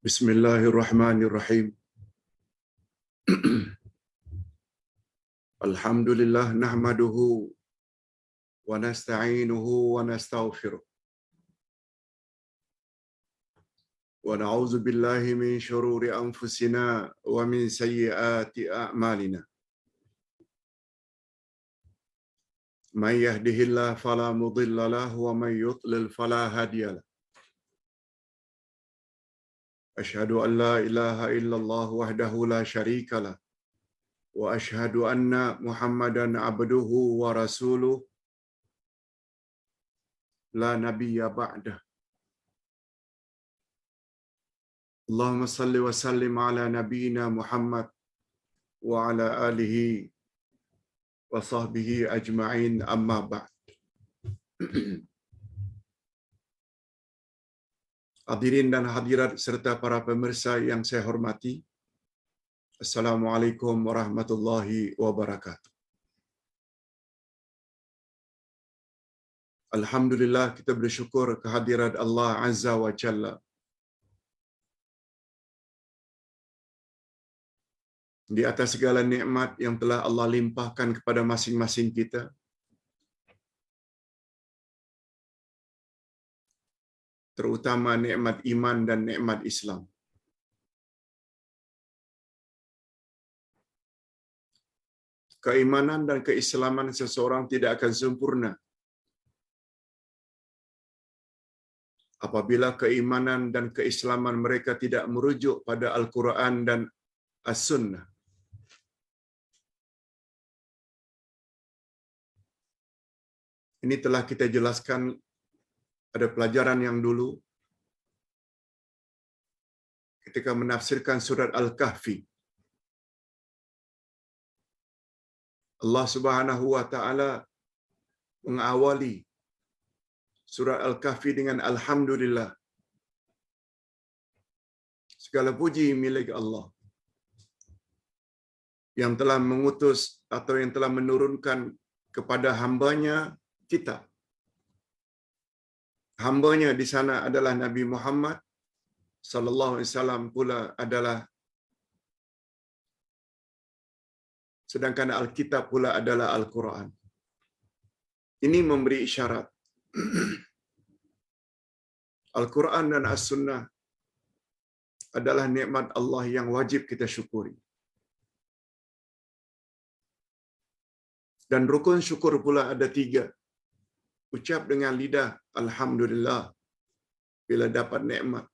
Bismillahirrahmanirrahim. Alhamdulillah nahmaduhu wa nasta'inuhu wa nastaghfiruh. Wa na'udzu billahi min shururi anfusina wa min sayyiati a'malina. May yahdihillahu fala mudilla lahu wa may yudlil fala hadiya lahu. Asyhadu an la ilaha illallah wahdahu la syarika lah. Wa asyhadu anna Muhammadan abduhu wa rasuluh la nabiyya ba'dah. Allahumma salli wa sallim ala nabiyyina Muhammad wa ala alihi wa sahbihi ajma'in amma ba'd. Hadirin dan hadirat serta para pemirsa yang saya hormati, Assalamualaikum warahmatullahi wabarakatuh. Alhamdulillah, kita bersyukur kehadirat Allah Azza wa Jalla. Di atas segala nikmat yang telah Allah limpahkan kepada masing-masing kita, terutama nikmat iman dan nikmat Islam. Keimanan dan keislaman seseorang tidak akan sempurna apabila keimanan dan keislaman mereka tidak merujuk pada Al-Quran dan As-Sunnah. Ini telah kita jelaskan pada pelajaran yang dulu ketika menafsirkan surat Al-Kahfi. Allah Subhanahu wa taala mengawali surat Al-Kahfi dengan alhamdulillah. Segala puji milik Allah yang telah mengutus atau yang telah menurunkan kepada hambanya kitab. Hambanya di sana adalah Nabi Muhammad sallallahu alaihi wasallam, pula adalah, sedangkan Alkitab pula adalah Al-Quran. Ini memberi isyarat Al-Quran dan As-Sunnah adalah nikmat Allah yang wajib kita syukuri. Dan rukun syukur pula ada 3. Ucap dengan lidah alhamdulillah bila dapat nikmat.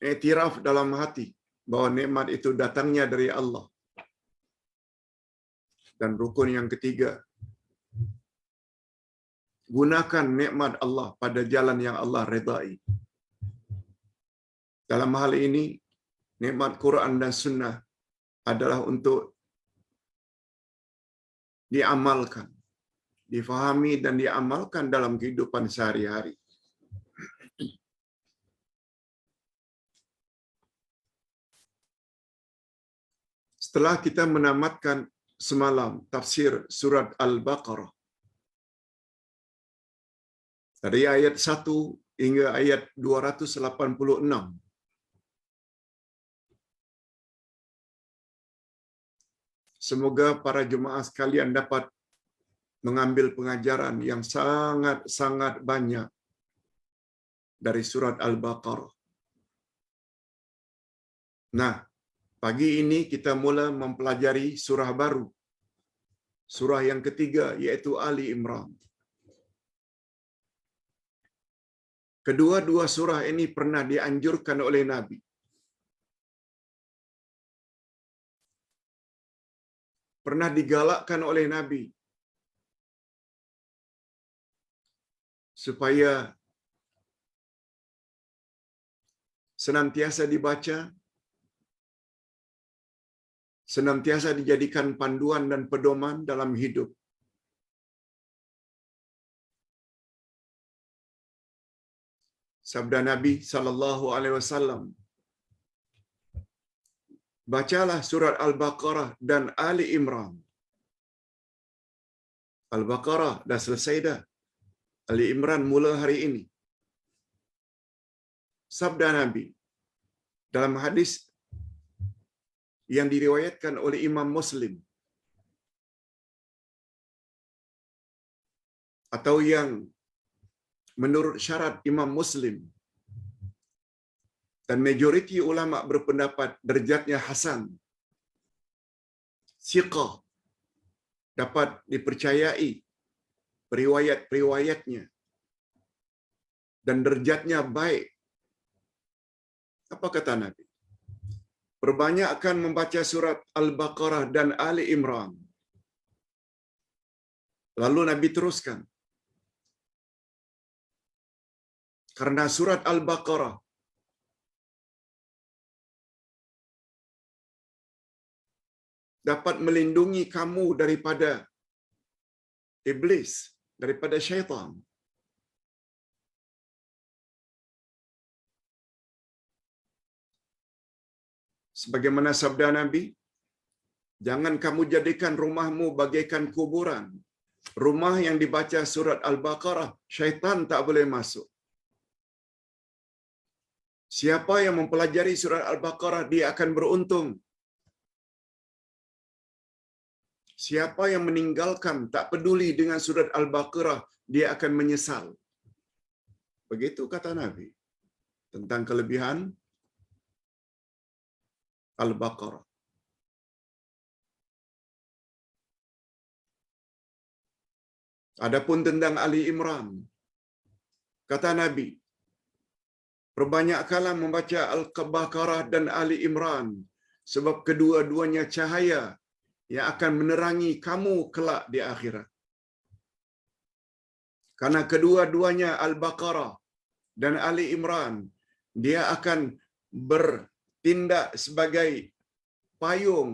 Iktiraf dalam hati bahwa nikmat itu datangnya dari Allah. Dan rukun yang ketiga, gunakan nikmat Allah pada jalan yang Allah redai. Dalam hal ini, nikmat Quran dan Sunnah adalah untuk diamalkan, difahami dan diamalkan dalam kehidupan sehari-hari. Setelah kita menamatkan semalam tafsir surat Al-Baqarah dari ayat 1 hingga ayat 286, semoga para jemaah sekalian dapat mengambil pengajaran yang sangat-sangat banyak dari surat Al-Baqarah. Nah, pagi ini kita mula mempelajari surah baru. Surah yang ketiga, yaitu Ali Imran. Kedua-dua surah ini pernah dianjurkan oleh Nabi. Pernah digalakkan oleh Nabi supaya senantiasa dibaca, senantiasa dijadikan panduan dan pedoman dalam hidup. Sabda Nabi sallallahu alaihi wasallam, bacalah surat Al-Baqarah dan Ali Imran. Al-Baqarah dah selesai dah. Ali Imran mula hari ini. Sabda Nabi, Dalam hadis yang diriwayatkan oleh Imam Muslim atau yang menurut syarat Imam Muslim, dan majoriti ulama berpendapat derajatnya hasan, siqah, dapat dipercayai periwayat-periwayatnya, dan derajatnya baik. Apa kata Nabi? Perbanyakkan membaca surat Al-Baqarah dan Ali Imran. Lalu Nabi teruskan, karena surat Al-Baqarah dapat melindungi kamu daripada iblis, daripada syaitan. Sebagaimana sabda Nabi, jangan kamu jadikan rumahmu bagaikan kuburan. Rumah yang dibaca surat Al-Baqarah, syaitan tak boleh masuk. Siapa yang mempelajari surat Al-Baqarah, dia akan beruntung. Siapa yang meninggalkan, tak peduli dengan surat Al-Baqarah, dia akan menyesal. Begitu kata Nabi tentang kelebihan Al-Baqarah. Adapun tentang Ali Imran, kata Nabi, perbanyakkanlah membaca Al-Baqarah dan Ali Imran, sebab kedua-duanya cahaya yang akan menerangi kamu kelak di akhirat. Karena kedua-duanya Al-Baqarah dan Ali Imran, dia akan bertindak sebagai payung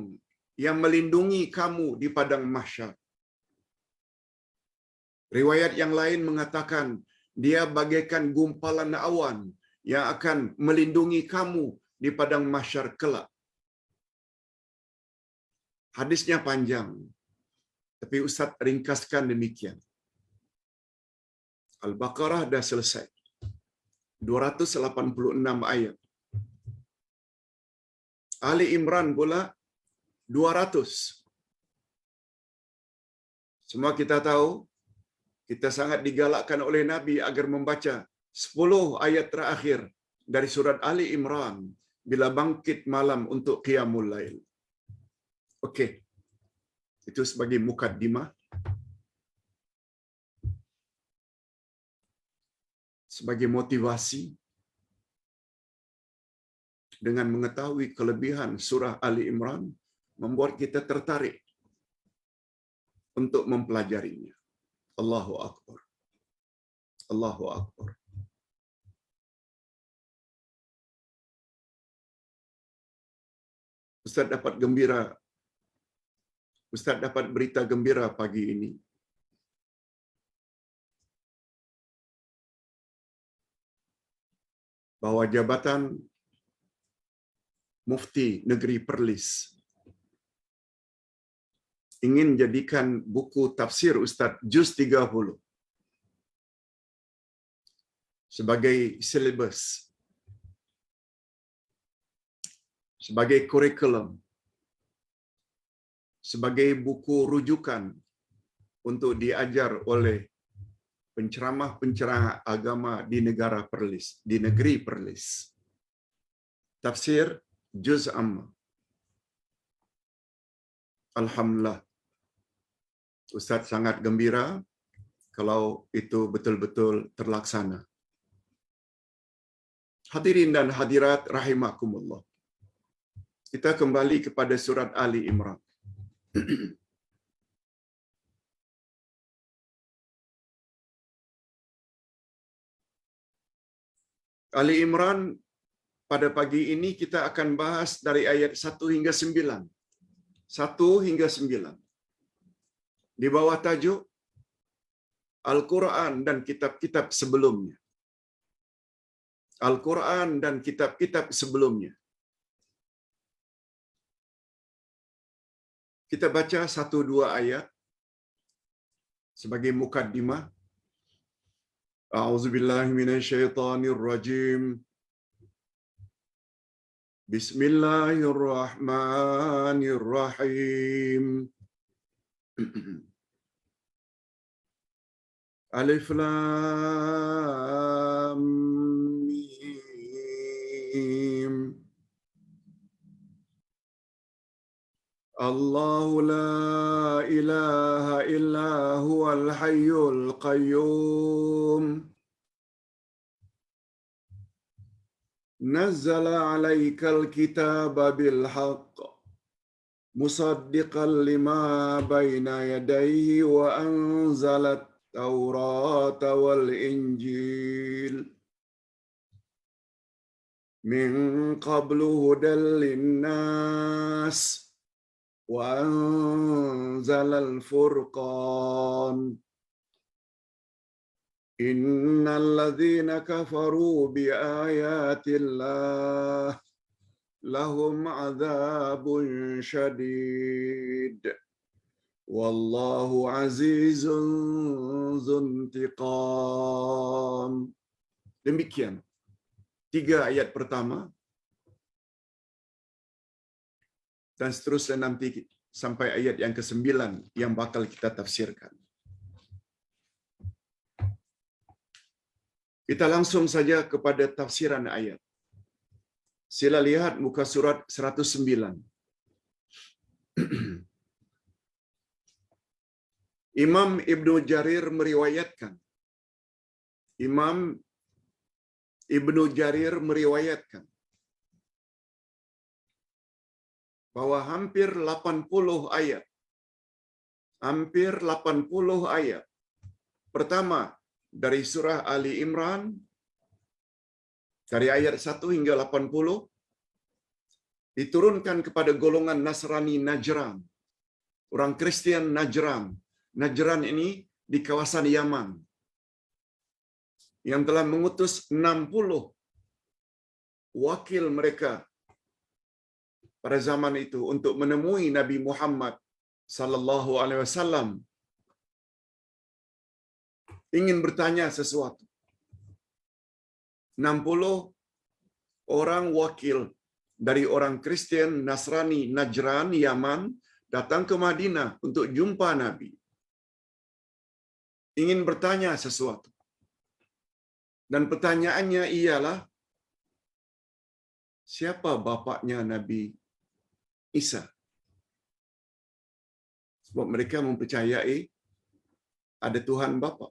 yang melindungi kamu di padang mahsyar. Riwayat yang lain mengatakan, dia bagaikan gumpalan awan yang akan melindungi kamu di padang mahsyar kelak. Hadisnya panjang, tapi Ustaz ringkaskan demikian. Al-Baqarah dah selesai. 286 ayat. Ali Imran pula 200. Semua kita tahu, kita sangat digalakkan oleh Nabi agar membaca 10 ayat terakhir dari surat Ali Imran bila bangkit malam untuk qiyamul lail. Okey. Itu sebagai mukaddimah. Sebagai motivasi dengan mengetahui kelebihan surah Ali Imran membuat kita tertarik untuk mempelajarinya. Allahu Akbar. Allahu Akbar. Ustaz dapat gembira. Ustaz dapat berita gembira pagi ini. Bahawa Jabatan Mufti Negeri Perlis ingin jadikan buku tafsir Ustaz Juz 30 sebagai silibus, sebagai kurikulum, sebagai buku rujukan untuk diajar oleh penceramah-penceramah agama di negara Perlis, di negeri Perlis. Tafsir Juz Amma. Alhamdulillah. Ustaz sangat gembira kalau itu betul-betul terlaksana. Hadirin dan hadirat rahimakumullah. Kita kembali kepada surat Ali Imran. Ali Imran pada pagi ini kita akan bahas dari ayat 1 hingga 9. 1 hingga 9. Di bawah tajuk Al-Quran dan kitab-kitab sebelumnya. Al-Quran dan kitab-kitab sebelumnya. Kita baca 1-2 ayat sebagai mukaddimah. A'udzubillahi minasyaitonirrajim. Bismillahirrahmanirrahim. Alif Lam Mim. Allahu la ilaha illa huwal hayyul qayyum. Nazzala 'alaikal kitaba bil haqq musaddiqan lima baina yadayhi wa anzalat Taurata wal Injil min qablu hudal linnas wa anzalal furqan innal ladzina kafaru bi ayatillah lahum adzabun syadid wallahu azizun dzuntiqam. Demikian 3 ayat pertama dan seterusnya nanti sampai ayat yang ke-9 yang bakal kita tafsirkan. Kita langsung saja kepada tafsiran ayat. Sila lihat muka surat 109. Imam Ibnu Jarir meriwayatkan. Imam Ibnu Jarir meriwayatkan bahwa hampir 80 ayat. Hampir 80 ayat. Pertama dari surah Ali Imran dari ayat 1 hingga 80 diturunkan kepada golongan Nasrani Najran. Orang Kristian Najran. Najran ini di kawasan Yaman. Yang telah mengutus 60 wakil mereka pada zaman itu untuk menemui Nabi Muhammad sallallahu alaihi wasallam, ingin bertanya sesuatu. 60 orang wakil dari orang Kristen Nasrani Najran Yaman datang ke Madinah untuk jumpa Nabi. Ingin bertanya sesuatu. Dan pertanyaannya ialah, siapa bapaknya Nabi Isa? Sebab mereka mempercayai ada Tuhan Bapa.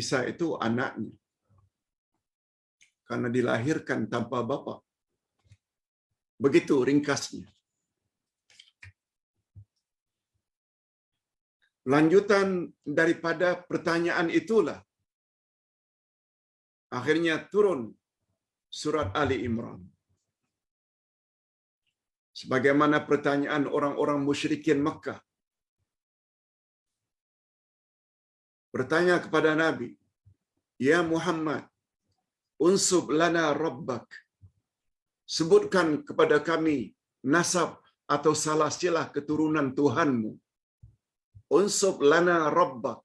Isa itu anaknya. Karena dilahirkan tanpa bapa. Begitu ringkasnya. Lanjutan daripada pertanyaan itulah akhirnya turun surat Ali Imran. Sebagaimana pertanyaan orang-orang musyrikin Makkah. Bertanya kepada Nabi, "Ya Muhammad, unsub lana rabbak." Sebutkan kepada kami nasab atau salasilah keturunan Tuhanmu. Unsub lana rabbak.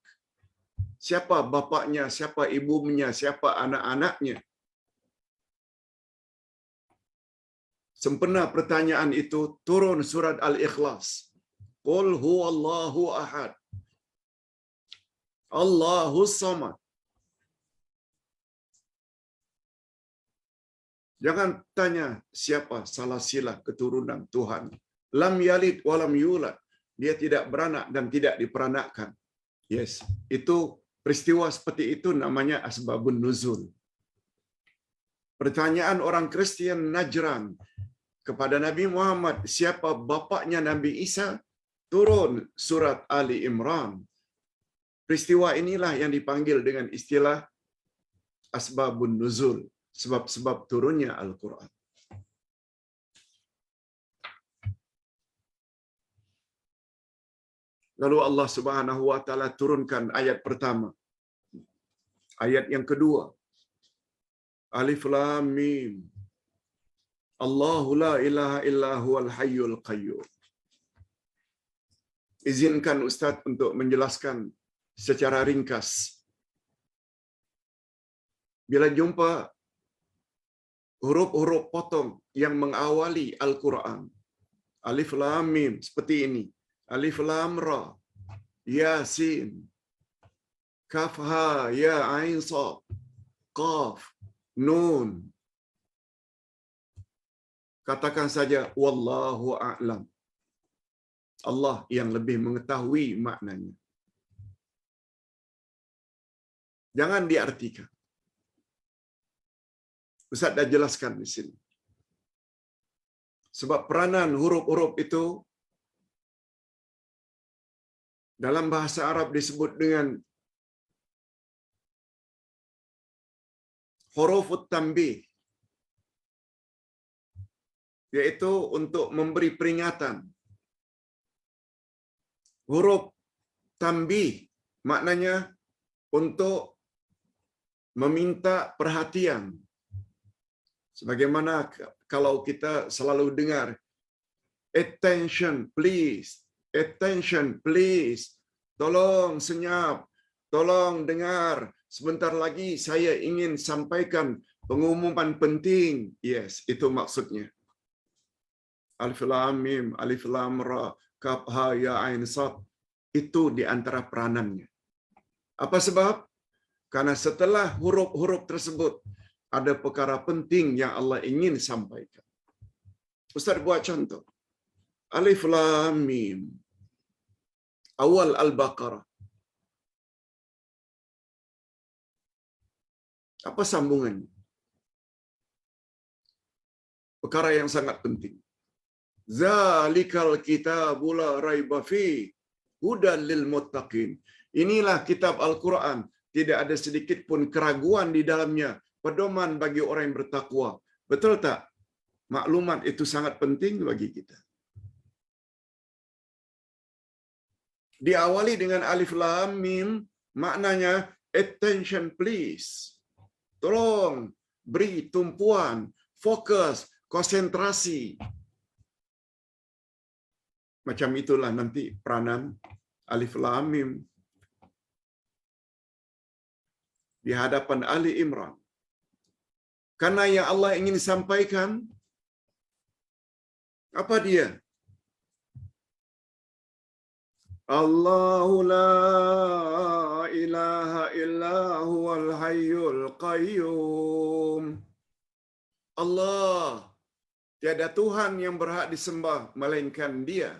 Siapa bapaknya, siapa ibunya, siapa anak-anaknya. Sempena pertanyaan itu, turun surat Al-Ikhlas. Qul huwallahu ahad. Allahus samad. Jangan tanya siapa salasilah keturunan Tuhan. Lam yalid walam yulad. Dia tidak beranak dan tidak diperanakkan. Yes, itu peristiwa seperti itu namanya asbabun nuzul. Pertanyaan orang Kristian Najran kepada Nabi Muhammad, siapa bapaknya Nabi Isa? Turun surat Ali Imran. Peristiwa inilah yang dipanggil dengan istilah asbabun nuzul, sebab-sebab turunnya Al-Quran. Lalu Allah Subhanahu wa taala turunkan ayat pertama. Ayat yang kedua. Alif Lam Mim. Allahu la ilaha illa huwal hayyul qayyum. Izinkan Ustaz untuk menjelaskan secara ringkas. Bila jumpa huruf-huruf potong yang mengawali Al-Quran. Alif Lam Mim seperti ini. Alif Lam Ra, Yasin, Kaf Ha Ya Ain Sad, Qaf, Nun. Katakan saja wallahu a'lam. Allah yang lebih mengetahui maknanya. Jangan diartikan. Ustaz dah jelaskan di sini. Sebab peranan huruf-huruf itu dalam bahasa Arab disebut dengan hurufut tanbih, yaitu untuk memberi peringatan. Huruf tanbih maknanya untuk meminta perhatian. Sebagaimana kalau kita selalu dengar, attention please, attention please, tolong senyap, tolong dengar, sebentar lagi saya ingin sampaikan pengumuman penting. Yes, itu maksudnya. Alif Lam Mim, Alif Lam Ra, Kaf Ha Ya Ain Sad, itu di antara peranannya. Apa sebab? Karena setelah huruf-huruf tersebut ada perkara penting yang Allah ingin sampaikan. Ustaz buat contoh. Alif Lam Mim, awal Al-Baqarah. Apa sambungannya? Perkara yang sangat penting. Zalikal kitabu la raiba fi hudan lil muttaqin. Inilah kitab Al-Quran, tidak ada sedikit pun keraguan di dalamnya, pedoman bagi orang yang bertakwa. Betul tak? Maklumat itu sangat penting bagi kita. Diawali dengan Alif Lam Mim, maknanya attention please. Tolong beri tumpuan, fokus, konsentrasi. Macam itulah nanti peranan Alif Lam Mim di hadapan Ali Imran. Karena yang Allah ingin sampaikan, apa dia? Allahu la ilaha illa huwal hayyul qayyum. Allah, tiada Tuhan yang berhak disembah melainkan Dia,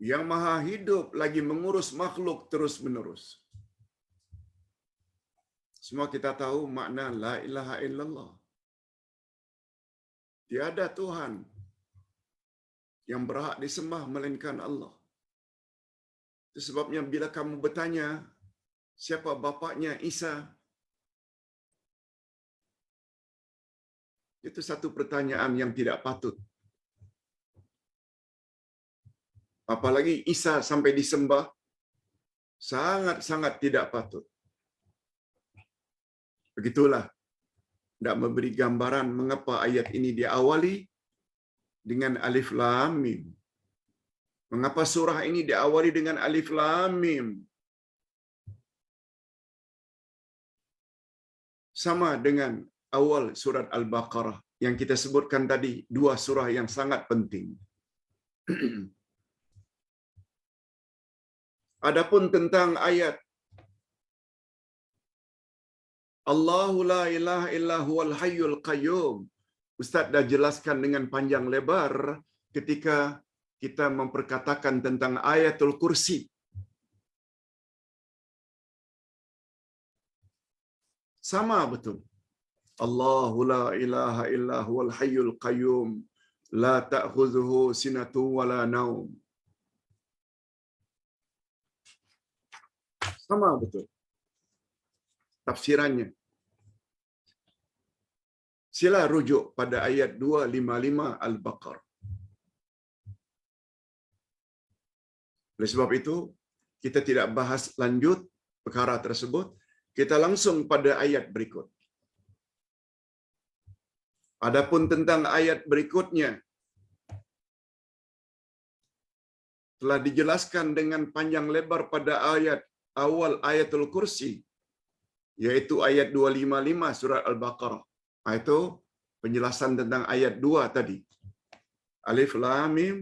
yang maha hidup lagi mengurus makhluk terus-menerus. Semua kita tahu makna la ilaha illallah. Tiada Tuhan yang berhak disembah melainkan Allah. Itu sebabnya bila kamu bertanya siapa bapaknya Isa, itu satu pertanyaan yang tidak patut. Apalagi Isa sampai disembah, sangat-sangat tidak patut. Begitulah, tidak memberi gambaran mengapa ayat ini diawali dengan Alif Lam Mim. Mengapa surah ini diawali dengan Alif Lam Mim? Sama dengan awal surat Al-Baqarah yang kita sebutkan tadi, dua surah yang sangat penting. Adapun tentang ayat Allahu la ilaha illa huwal hayyul qayyum, Ustaz dah jelaskan dengan panjang lebar ketika kita memperkatakan tentang ayatul kursi. Sama betul. Allahu la ilaha illa huwal hayyul qayyum, la ta'khudhuhu sinatun wa la naum. Sama betul tafsirannya. Sila rujuk pada ayat 255 Al-Baqarah. Oleh sebab itu, kita tidak bahas lanjut perkara tersebut. Kita langsung pada ayat berikut. Adapun tentang ayat berikutnya, telah dijelaskan dengan panjang lebar pada ayat awal ayatul kursi, yaitu ayat 255 surat Al-Baqarah. Itu penjelasan tentang ayat 2 tadi. Alif Lam Mim,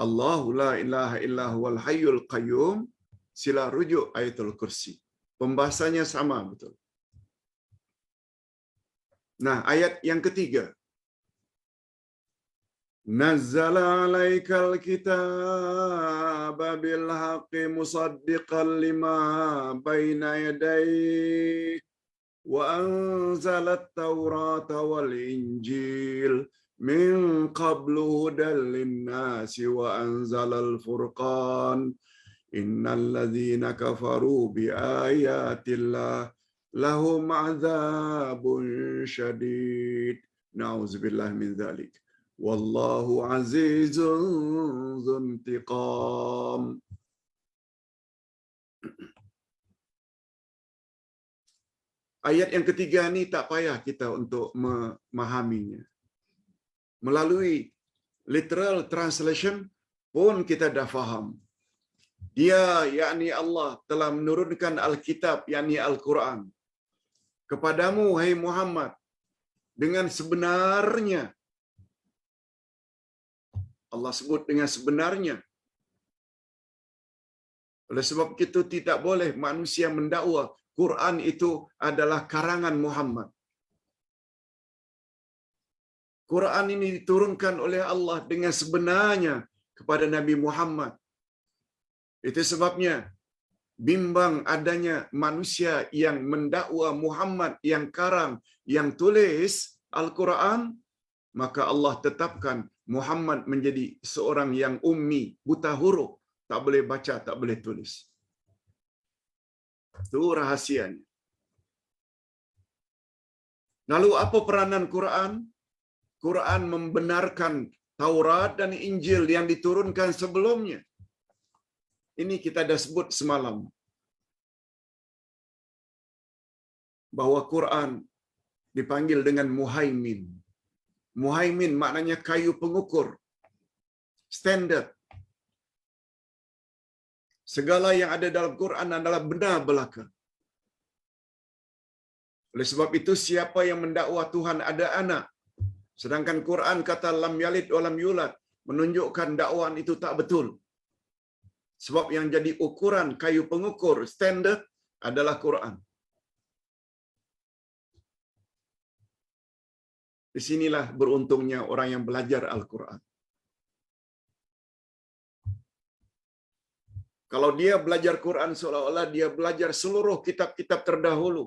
Allahu la ilaha illa huwal hayyul qayyum. Sila rujuk ayatul kursi. Pembahasannya sama betul. Nah, ayat yang ketiga. Nazzala 'alaikal kitaba bil haqqi musaddiqan lima baina yadayhi wa anzalat taurata wal injil min qablu hudan lin-nasi wa anzalal furqan innal ladzina kafaru bi ayatillah lahum 'adzabun syadid. Nauzubillahi min dzalik. Wallahu azizun dzuntiqam. Ayat yang ketiga ni tak payah kita untuk memahaminya. Melalui literal translation pun kita dah faham. Dia, yakni Allah, telah menurunkan Alkitab, yakni Al-Quran, kepadamu, hai Muhammad, dengan sebenarnya. Allah sebut dengan sebenarnya. Oleh sebab itu tidak boleh manusia mendakwa Quran itu adalah karangan Muhammad. Quran ini diturunkan oleh Allah dengan sebenarnya kepada Nabi Muhammad. Itu sebabnya bimbang adanya manusia yang mendakwa Muhammad yang karang, yang tulis Al-Quran, maka Allah tetapkan Muhammad menjadi seorang yang ummi, buta huruf, tak boleh baca, tak boleh tulis. Itu rahasianya. Lalu apa peranan Quran? Quran membenarkan Taurat dan Injil yang diturunkan sebelumnya. Ini kita dah sebut semalam. Bahawa Quran dipanggil dengan muhaimin. Muhaimin maknanya kayu pengukur. Standard. Segala yang ada dalam Quran adalah benar belaka. Oleh sebab itu, siapa yang mendakwa Tuhan ada anak, sedangkan Quran kata lam yalid wa lam yulad, menunjukkan dakwaan itu tak betul. Sebab yang jadi ukuran kayu pengukur standard adalah Quran. Di sinilah beruntungnya orang yang belajar Al-Quran. Kalau dia belajar Quran seolah-olah dia belajar seluruh kitab-kitab terdahulu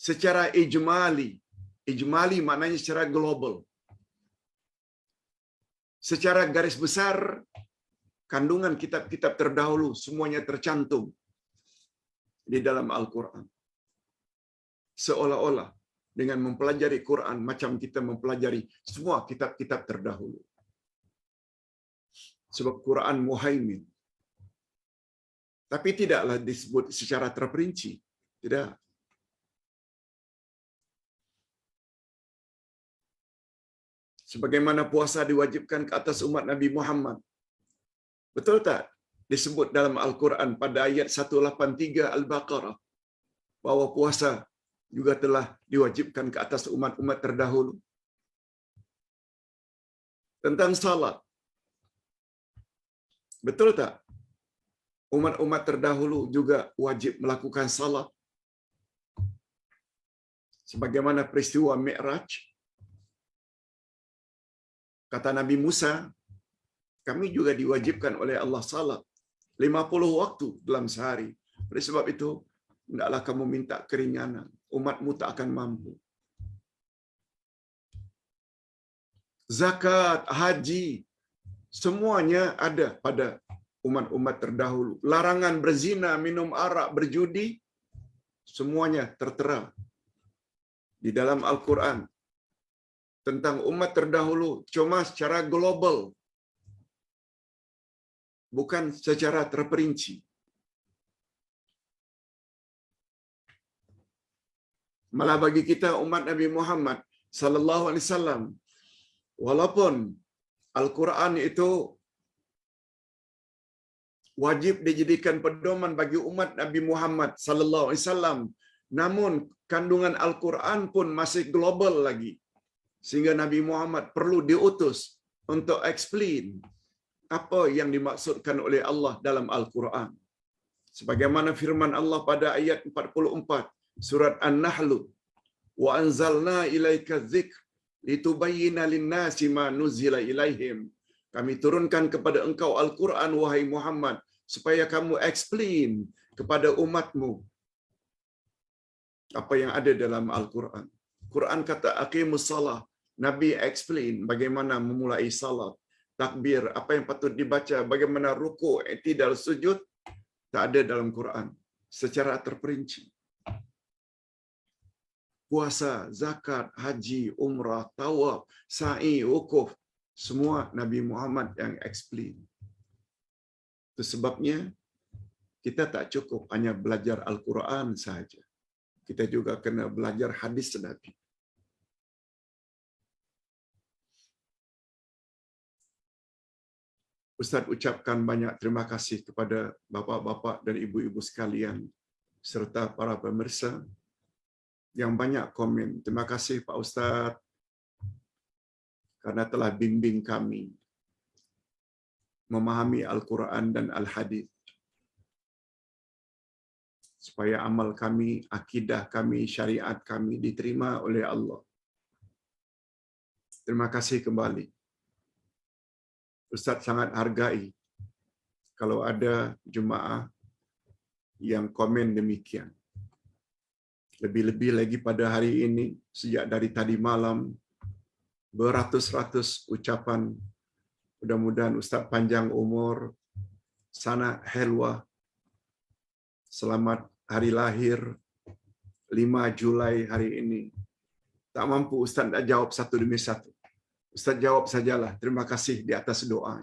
secara ijmali. Ijmali maknanya secara global. Secara garis besar, kandungan kitab-kitab terdahulu semuanya tercantum di dalam Al-Quran. Seolah-olah dengan mempelajari Quran macam kita mempelajari semua kitab-kitab terdahulu. Sebab Quran muhaimin. Tapi tidaklah disebut secara terperinci. Tidak. Sebagaimana puasa diwajibkan ke atas umat Nabi Muhammad. Betul tak? Disebut dalam Al-Quran pada ayat 183 Al-Baqarah. Bahawa puasa juga telah diwajibkan ke atas umat-umat terdahulu. Tentang salat. Betul tak? Umat-umat terdahulu juga wajib melakukan salat. Sebagaimana peristiwa Mi'raj. Kata Nabi Musa, kami juga diwajibkan oleh Allah salat 50 waktu dalam sehari. Oleh sebab itu, hendaklah kamu minta keringanan. Umatmu tak akan mampu. Zakat, haji, semuanya ada pada umat-umat terdahulu. Larangan berzina, minum arak, berjudi, semuanya tertera di dalam Al-Quran. Tentang umat terdahulu, cuma secara global. Bukan secara terperinci. Malah bagi kita umat Nabi Muhammad sallallahu alaihi wasallam, walaupun Al-Quran itu wajib dijadikan pedoman bagi umat Nabi Muhammad sallallahu alaihi wasallam Namun kandungan Al-Quran pun masih global lagi. Sehingga Nabi Muhammad perlu diutus untuk explain apa yang dimaksudkan oleh Allah dalam Al-Quran. Sebagaimana firman Allah pada ayat 44 surat An-Nahl, wa anzalna ilaika dzikr litubayyana lin-nasi ma nuzila ilaihim. Kami turunkan kepada engkau Al-Quran wahai Muhammad supaya kamu explain kepada umatmu apa yang ada dalam Al-Quran. Quran kata aqimus salah, Nabi explain bagaimana memulai salat, takbir, apa yang patut dibaca, bagaimana rukuk, i'tidal, sujud, tak ada dalam Quran secara terperinci. Puasa, zakat, haji, umrah, tawaf, sa'i, wukuf, semua Nabi Muhammad yang explain. Itu sebabnya kita tak cukup hanya belajar Al-Quran sahaja. Kita juga kena belajar hadis Nabi. Ustaz ucapkan banyak terima kasih kepada bapa-bapa dan ibu-ibu sekalian serta para pemirsa yang banyak komen. Terima kasih Pak Ustaz karena telah bimbing kami memahami Al-Quran dan Al-Hadis, supaya amal kami, akidah kami, syariat kami diterima oleh Allah. Terima kasih kembali. Ustaz sangat hargai kalau ada jemaah yang komen demikian. Lebih-lebih lagi pada hari ini, sejak dari tadi malam, beratus-ratus ucapan. Mudah-mudahan Ustaz panjang umur, sana helwa, selamat hari lahir, 5 Julai hari ini. Tak mampu Ustaz nak jawab satu demi satu. Ustaz jawab sajalah, terima kasih di atas doa.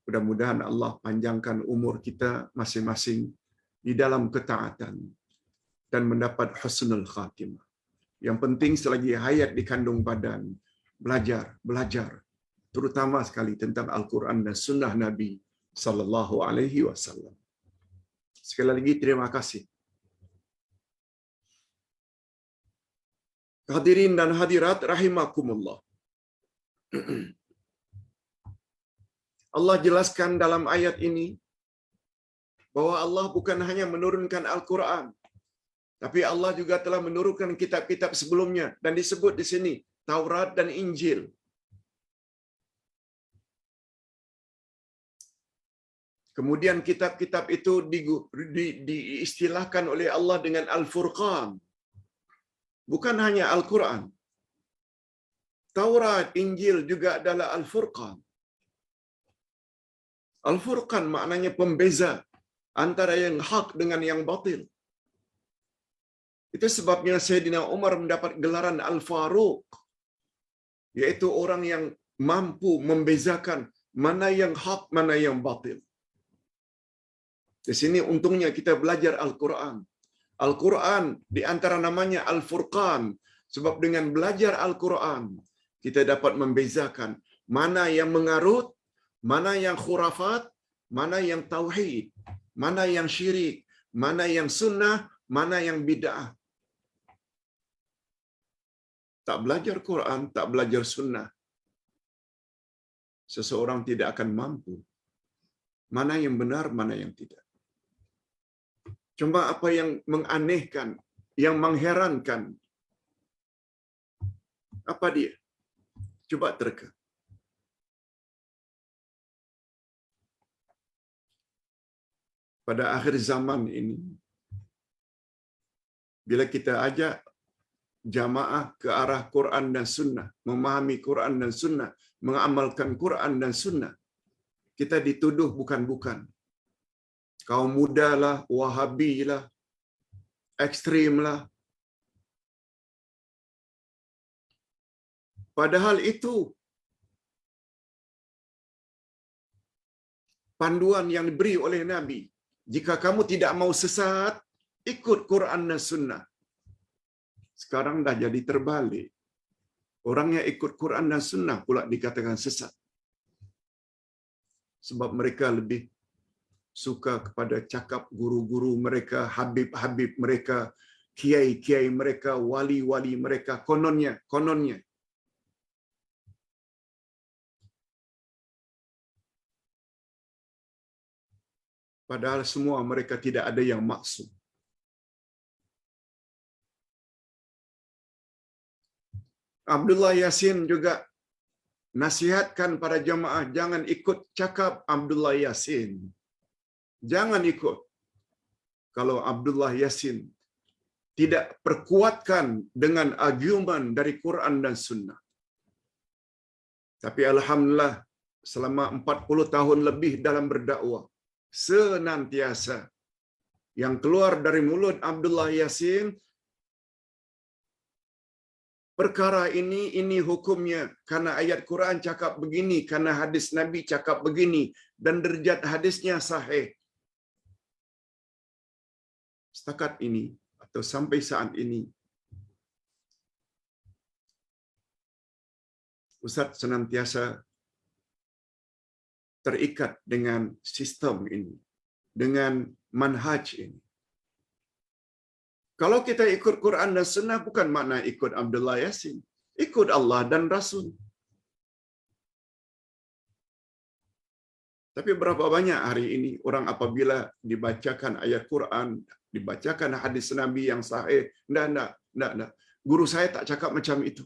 Mudah-mudahan Allah panjangkan umur kita masing-masing di dalam ketaatan dan mendapat husnul khatimah. Yang penting selagi hayat di kandung badan, belajar, terutama sekali tentang Al-Quran dan Sunnah Nabi sallallahu alaihi wasallam. Sekali lagi terima kasih. Hadirin dan hadirat rahimakumullah. Allah jelaskan dalam ayat ini bahwa Allah bukan hanya menurunkan Al-Quran, tapi Allah juga telah menurunkan kitab-kitab sebelumnya, dan disebut di sini Taurat dan Injil. Kemudian kitab-kitab itu diistilahkan oleh Allah dengan Al-Furqan. Bukan hanya Al-Quran. Taurat, Injil juga adalah Al-Furqan. Al-Furqan maknanya pembeza antara yang hak dengan yang batil. Itu sebabnya Sayyidina Umar mendapat gelaran Al-Faruq, yaitu orang yang mampu membezakan mana yang hak, mana yang batil. Di sini untungnya kita belajar Al-Quran. Al-Quran di antara namanya Al-Furqan, sebab dengan belajar Al-Quran kita dapat membezakan mana yang mengarut, mana yang khurafat, mana yang tauhid, mana yang syirik, mana yang sunnah, mana yang bid'ah. Tak belajar Quran, tak belajar sunnah, seseorang tidak akan mampu mana yang benar, mana yang tidak. Cuma apa yang menganehkan, yang mengherankan, apa dia? Coba terka. Pada akhir zaman ini, bila kita ajak jamaah ke arah Quran dan Sunnah, memahami Quran dan Sunnah, mengamalkan Quran dan Sunnah, kita dituduh bukan-bukan. Kaum muda lah, Wahabi lah, ekstrim lah. Padahal itu panduan yang diberi oleh Nabi. Jika kamu tidak mau sesat, ikut Quran dan Sunnah. Sekarang dah jadi terbalik. Orang yang ikut Quran dan Sunnah pula dikatakan sesat. Sebab mereka lebih suka kepada cakap guru-guru mereka, habib-habib mereka, kiai-kiai mereka, wali-wali mereka, kononnya. Padahal semua mereka tidak ada yang maksud. Abdullah Yasin juga nasihatkan para jamaah, jangan ikut cakap Abdullah Yasin. Jangan ikut. Kalau Abdullah Yasin tidak perkuatkan dengan argumen dari Quran dan Sunnah. Tapi alhamdulillah, selama 40 tahun lebih dalam berdakwah, senantiasa yang keluar dari mulut Abdullah Yasin, perkara ini hukumnya, karena ayat Quran cakap begini, karena hadis Nabi cakap begini, dan derajat hadisnya sahih. Setakat ini, atau sampai saat ini, Ustaz senantiasa terikat dengan sistem ini, dengan manhaj ini. Kalau kita ikut Quran dan Sunnah, bukan makna ikut Abdullah Yasin. Ikut Allah dan Rasul. Tapi berapa banyak hari ini orang apabila dibacakan ayat Quran, dibacakan hadis Nabi yang sahih, enggak. Guru saya tak cakap macam itu.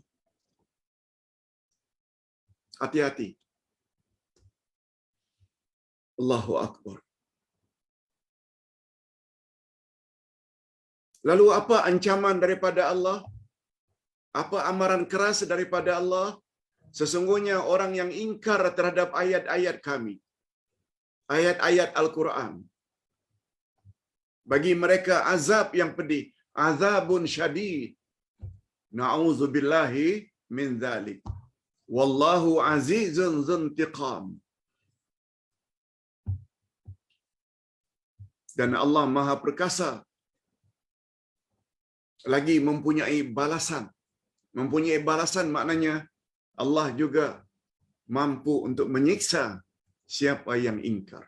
Hati-hati. Allahu Akbar. Lalu apa ancaman daripada Allah? Apa amaran keras daripada Allah? Sesungguhnya orang yang ingkar terhadap ayat-ayat kami, ayat-ayat Al-Quran, bagi mereka azab yang pedih, azabun syadid. Na'udzubillahi min dzalik. Wallahu azizun dzuntiqam. Dan Allah Maha Perkasa, lagi mempunyai balasan. Mempunyai balasan maknanya Allah juga mampu untuk menyiksa siapa yang ingkar.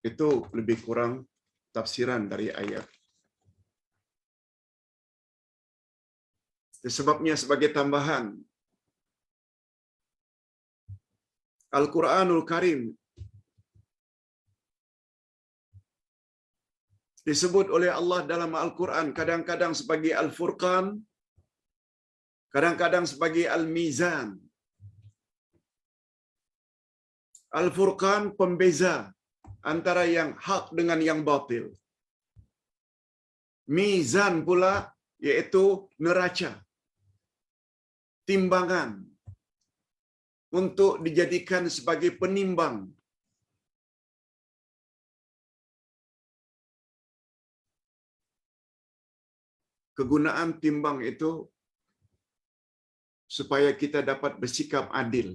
Itu lebih kurang tafsiran dari ayat. Sebabnya sebagai tambahan, Al-Quranul Karim disebut oleh Allah dalam Al-Quran kadang-kadang sebagai Al-Furqan, kadang-kadang sebagai Al-Mizan. Al-Furqan pembeza antara yang hak dengan yang batil. Mizan pula iaitu neraca, timbangan untuk dijadikan sebagai penimbang. Kegunaan timbang itu supaya kita dapat bersikap adil,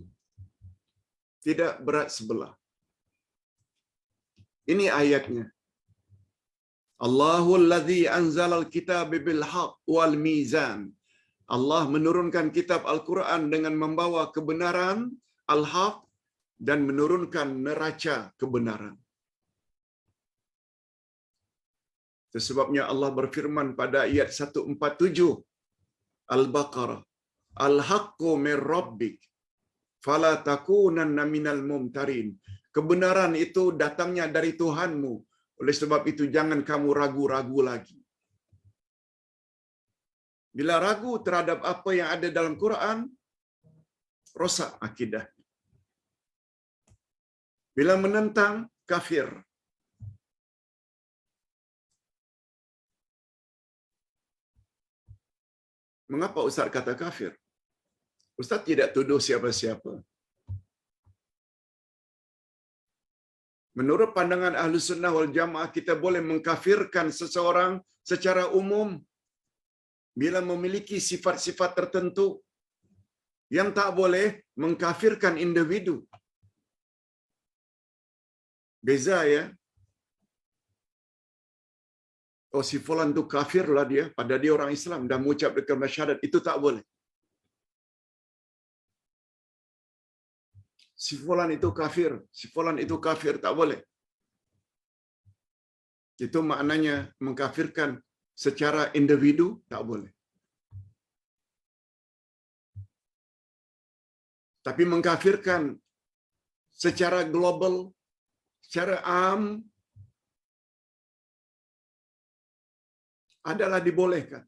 tidak berat sebelah. Ini ayatnya. Allahul ladzi anzalal kitaba bil haqq wal mizan. Allah menurunkan kitab Al-Quran dengan membawa kebenaran, al-haq, dan menurunkan neraca kebenaran. Itu sebabnya Allah berfirman pada ayat 147 Al-Baqarah, Al-haqqu mir rabbik fala takunanna minal mumtarin. Kebenaran itu datangnya dari Tuhanmu. Oleh sebab itu jangan kamu ragu-ragu lagi. Bila ragu terhadap apa yang ada dalam Quran, rosak akidah. Bila menentang, kafir. Mengapa Ustaz kata kafir? Ustaz tidak tuduh siapa-siapa. Menurut pandangan Ahlus Sunnah wal Jamaah, kita boleh mengkafirkan seseorang secara umum bila memiliki sifat-sifat tertentu. Yang tak boleh mengkafirkan individu. Beza ya. Oh, si fulan tu kafir lah dia, padahal dia orang Islam dan mengucap kalimah syahadat, itu tak boleh. Si fulan itu kafir, si fulan itu kafir, tak boleh. Itu maknanya mengkafirkan secara individu tak boleh. Tapi mengkafirkan secara global, secara am adalah dibolehkan.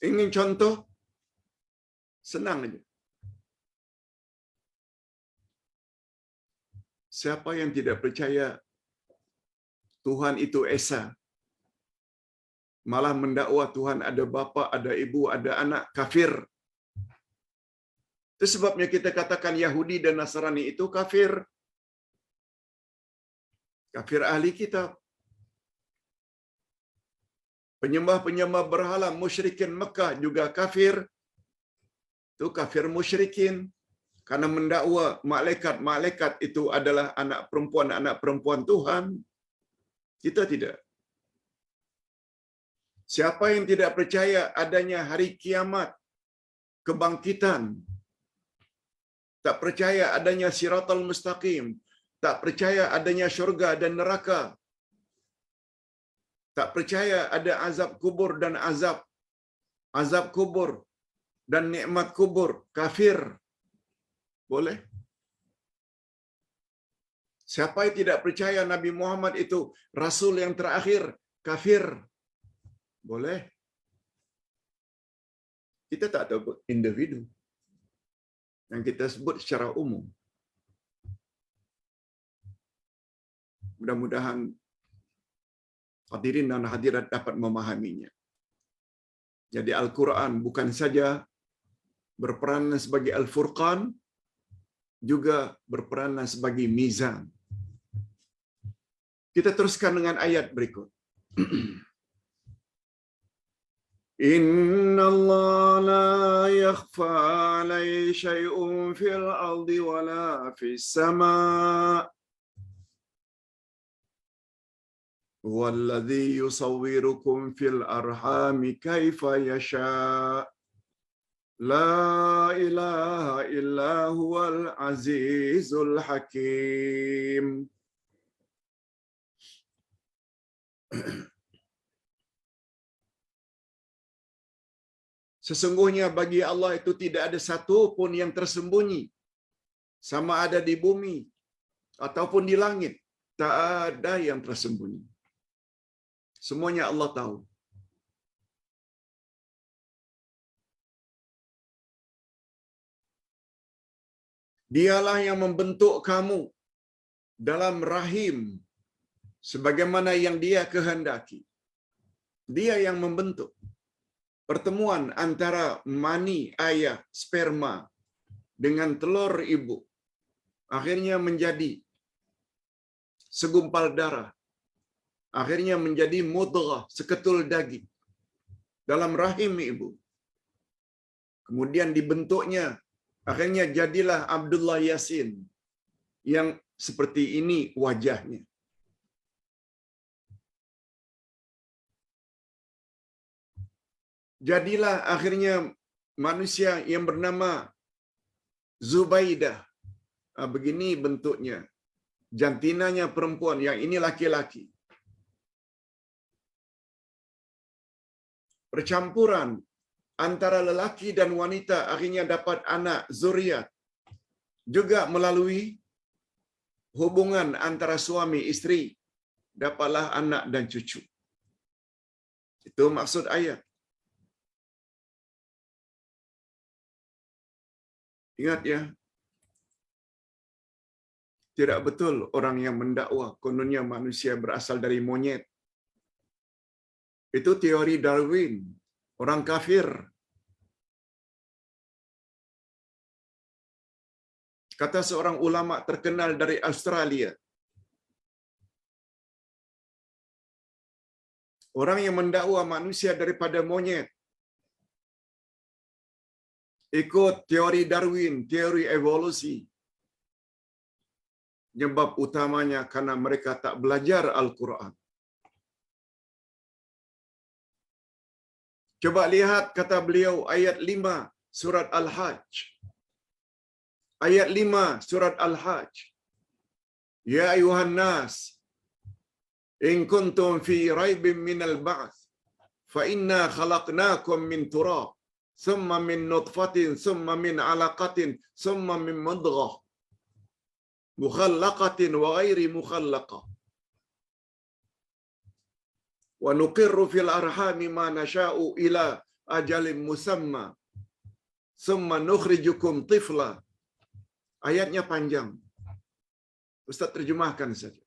Ingin contoh? Senang aja. Siapa yang tidak percaya Tuhan itu esa, malah mendakwa Tuhan ada bapa, ada ibu, ada anak, kafir. Itu sebabnya kita katakan Yahudi dan Nasrani itu kafir. Kafir ahli kitab. Penyembah-penyembah berhala musyrikin Mekah juga kafir. Itu kafir musyrikin. Karena mendakwa malaikat-malaikat itu adalah anak perempuan Tuhan. Kita tidak. Siapa yang tidak percaya adanya hari kiamat, kebangkitan, tak percaya adanya siratal mustaqim, tak percaya adanya syurga dan neraka, tak percaya ada azab kubur dan azab kubur dan nikmat kubur, kafir. Boleh? Siapa yang tidak percaya Nabi Muhammad itu Rasul yang terakhir, kafir. Boleh? Kita tak tahu individu. Yang kita sebut secara umum. Mudah-mudahan hadirin dan hadirat dapat memahaminya. Jadi Al-Quran bukan saja berperan sebagai Al-Furqan, juga berperan sebagai mizan. Kita teruskan dengan ayat berikut. Inna Allah la yakhfa alaihi syai'un fil ardi wala fis sama' walladhi yusawwirukum fil arhami kaifa yasha' la ilaha illa huwal azizul hakim. Sesungguhnya bagi Allah itu tidak ada satu pun yang tersembunyi, sama ada di bumi ataupun di langit. Tak ada yang tersembunyi. Semuanya Allah tahu. Dialah yang membentuk kamu dalam rahim sebagaimana yang Dia kehendaki. Dia yang membentuk. Pertemuan antara mani ayah, sperma, dengan telur ibu, akhirnya menjadi segumpal darah, akhirnya menjadi mudghah, seketul daging, dalam rahim ibu. Kemudian dibentuknya, akhirnya jadilah Abdullah Yasin, yang seperti ini wajahnya. Jadilah akhirnya manusia yang bernama Zubaidah. Begini bentuknya. Jantinanya perempuan, yang ini laki-laki. Percampuran antara lelaki dan wanita akhirnya dapat anak zuriat. Juga melalui hubungan antara suami isteri, dapatlah anak dan cucu. Itu maksud ayat. Ingat ya, tidak betul orang yang mendakwa kononnya manusia berasal dari monyet. Itu teori Darwin, orang kafir. Kata seorang ulama terkenal dari Australia, orang yang mendakwa manusia daripada monyet ikut teori Darwin, teori evolusi. Penyebab utamanya karena mereka tak belajar Al-Quran. Coba lihat kata beliau ayat 5 surat Al-Hajj. Ayat 5 surat Al-Hajj. Ya ayuhan nas, In kuntum fi raibin minal ba'ts fa inna khalaqnakum min turab thumma min nutfatin thumma min 'alaqatin thumma min mudghah mukhallaqatin wa ghairi mukhallaqah wa nuqirru fil arhami ma nasha'u ila ajalin musamma thumma nukhrijukum tifla. Ayatnya panjang. Ustaz terjemahkan saja.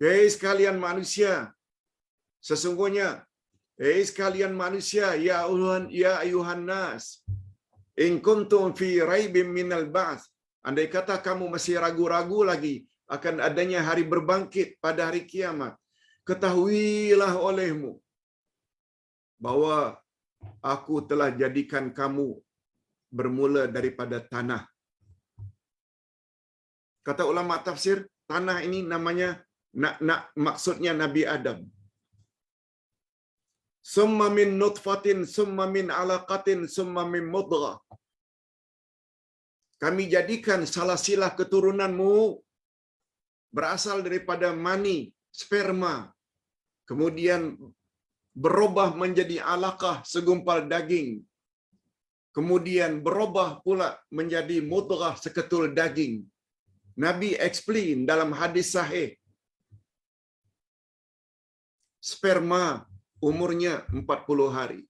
Hei sekalian manusia, sesungguhnya hei sekalian manusia, ya ayuhan nas, in kuntum fi raibin minal ba'ts, andai kata kamu masih ragu-ragu lagi akan adanya hari berbangkit pada hari kiamat, ketahuilah olehmu bahwa aku telah jadikan kamu bermula daripada tanah. Kata ulama tafsir, tanah ini namanya maksudnya Nabi Adam. Summa min nutfatin, summa min alaqatin, summa min mudghah. Kami jadikan salasilah keturunanmu berasal daripada mani, sperma, kemudian berubah menjadi alaqah, segumpal daging, kemudian berubah pula menjadi mudghah, seketul daging. Nabi explain dalam hadis sahih, sperma umurnya 40 hari.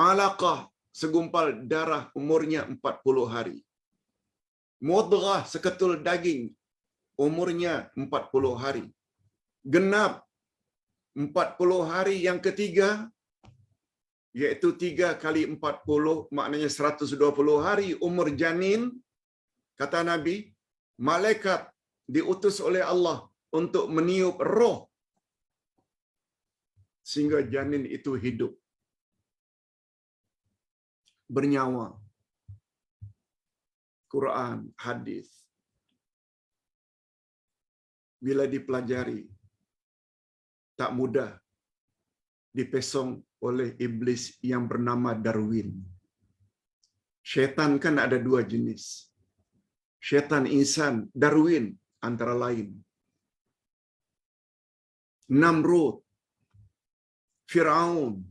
Alaqah, segumpal darah, umurnya 40 hari. Mudghah, seketul daging, umurnya 40 hari. Genap 40 hari yang ketiga, yaitu 3 kali 40, maknanya 120 hari umur janin. Kata Nabi, malaikat diutus oleh Allah untuk meniup roh sehingga janin itu hidup, bernyawa. Quran, hadis, bila dipelajari, tak mudah dipesong oleh iblis yang bernama Darwin. Syaitan kan ada 2 jenis. Syaitan insan, Darwin antara lain. Namrud, Firaun,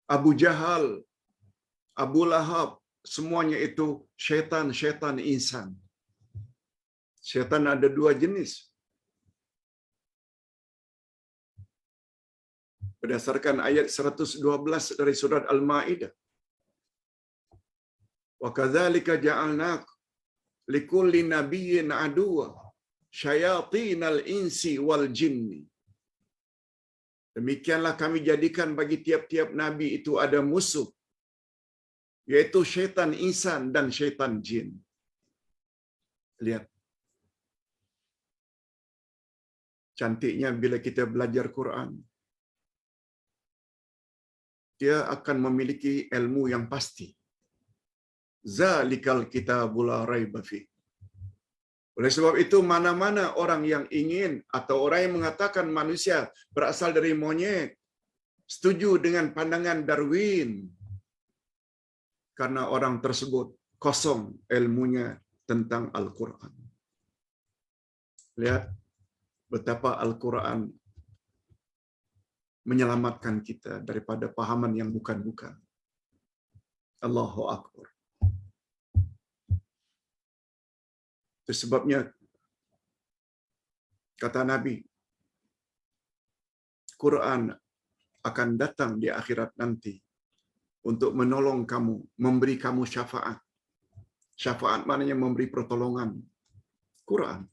Abu Jahal, Abu Lahab, semuanya itu syaitan insan. Syaitan ada 2 jenis. Berdasarkan ayat 112 dari surat Al-Maidah. Wa kadzalika ja'alnak likulli nabiyyin aduwwa syayatinal insi wal jinni. Demikianlah kami jadikan bagi tiap-tiap nabi itu ada musuh, yaitu syaitan insan dan syaitan jin. Lihat. Cantiknya bila kita belajar Quran, dia akan memiliki ilmu yang pasti. Zalikal kitabul la raiba fih. Oleh sebab itu, mana-mana orang yang ingin atau orang yang mengatakan manusia berasal dari monyet, setuju dengan pandangan Darwin, karena orang tersebut kosong ilmunya tentang Al-Quran. Lihat betapa Al-Quran menyelamatkan kita daripada pahaman yang bukan-bukan. Allahu Akbar. Itu sebabnya kata Nabi, Quran akan datang di akhirat nanti untuk menolong kamu, memberi kamu syafaat. Syafaat maknanya memberi pertolongan. Quran.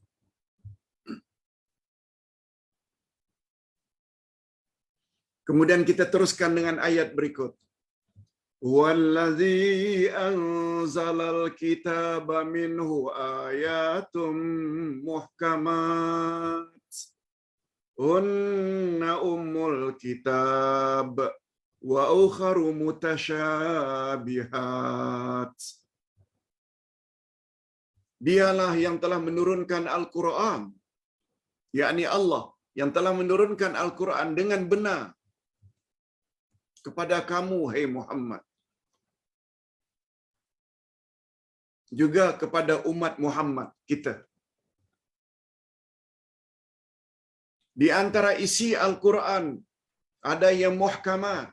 Kemudian kita teruskan dengan ayat berikut. Wallazi anzalal kitaba minhu ayatum muhkamat hunna ummul kitab wa ukharu mutasyabihat. Dialah yang telah menurunkan Al-Quran, yakni Allah yang telah menurunkan Al-Quran dengan benar kepada kamu, hai Muhammad. juga kepada umat Muhammad kita. Di antara isi Al-Quran ada yang muhkamat,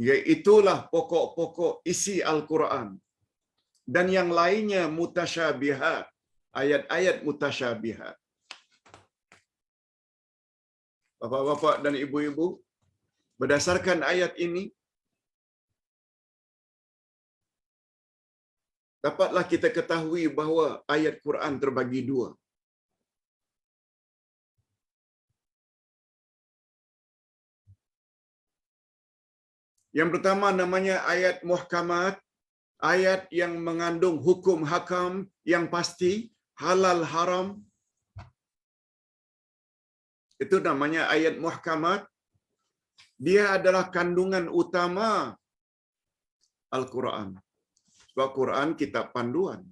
iaitulah pokok-pokok isi Al-Quran. Dan yang lainnya mutasyabihat, ayat-ayat mutasyabihat. Bapak-bapak dan ibu-ibu, berdasarkan ayat ini, dapatlah kita ketahui bahawa ayat Quran terbagi dua. Yang pertama namanya ayat muhkamat, ayat yang mengandung hukum hakam yang pasti, halal haram. Itu namanya ayat muhkamat. Dia adalah kandungan utama Al-Quran. Sebab Quran kitab panduan.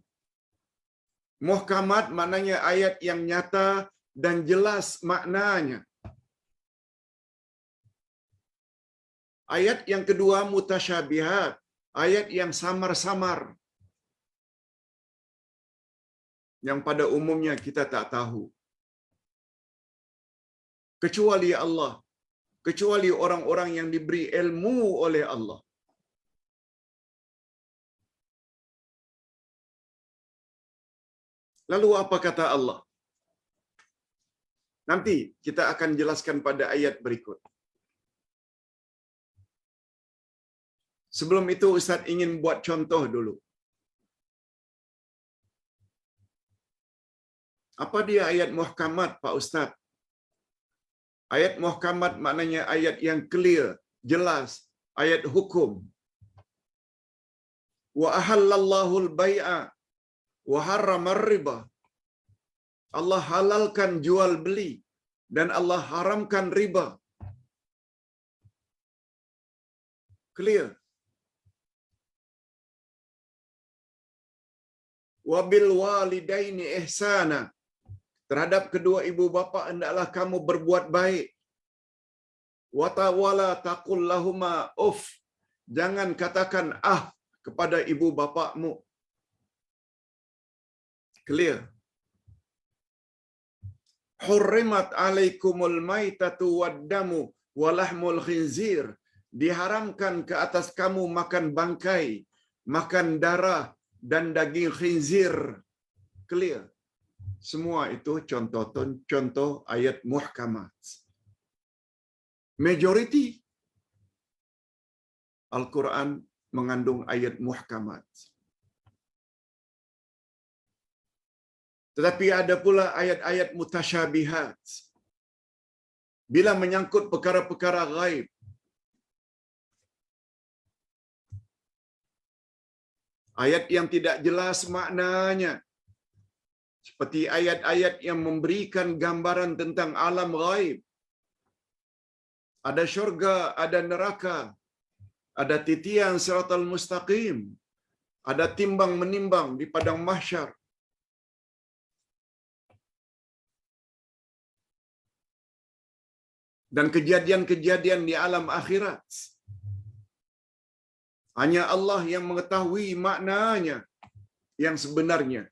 Muhkamat maknanya ayat yang nyata dan jelas maknanya. Ayat yang kedua mutasyabihat, ayat yang samar-samar, yang pada umumnya kita tak tahu. Kecuali Allah, kecuali orang-orang yang diberi ilmu oleh Allah. Lalu apa kata Allah? Nanti kita akan jelaskan pada ayat berikut. Sebelum itu Ustaz ingin buat contoh dulu. Apa dia ayat muhkamat, Pak Ustaz? Ayat muhkamat maknanya ayat yang clear, jelas, ayat hukum. Wa ahallallahu al-bai'a wa harrama riba. Allah halalkan jual beli dan Allah haramkan riba. Clear. Wa bil walidaini ihsana. Terhadap kedua ibu bapa hendaklah kamu berbuat baik. Wa tawala taqul lahuma uff. Jangan katakan kepada ibu bapakmu. Clear. Hurrimat alaikumul maitatu waddamu walahmul khinzir. Diharamkan ke atas kamu makan bangkai, makan darah dan daging khinzir. Clear. Semua itu contoh ayat muhkamat. Majority Al-Quran mengandung ayat muhkamat. Tetapi ada pula ayat-ayat mutasyabihat. Bila menyangkut perkara-perkara ghaib. Ayat yang tidak jelas maknanya. Seperti ayat-ayat yang memberikan gambaran tentang alam ghaib. Ada syurga, ada neraka. Ada titian siratal mustaqim. Ada timbang menimbang di padang mahsyar. Dan kejadian-kejadian di alam akhirat. Hanya Allah yang mengetahui maknanya yang sebenarnya.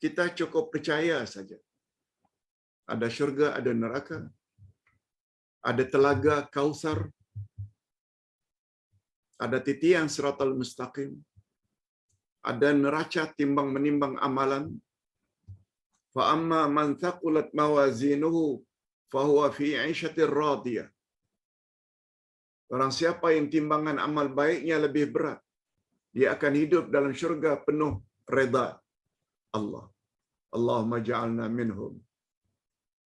Kita cukup percaya saja. Ada syurga, ada neraka. Ada telaga Kausar. Ada titian siratal mustaqim. Ada neraca timbang menimbang amalan. Fa amma man thaqulat mawazinuhu fahuwa fi 'ishatir radiyah. Orang siapa yang timbangan amal baiknya lebih berat, dia akan hidup dalam syurga penuh redha Allah. Allahumma ja'alna minhum.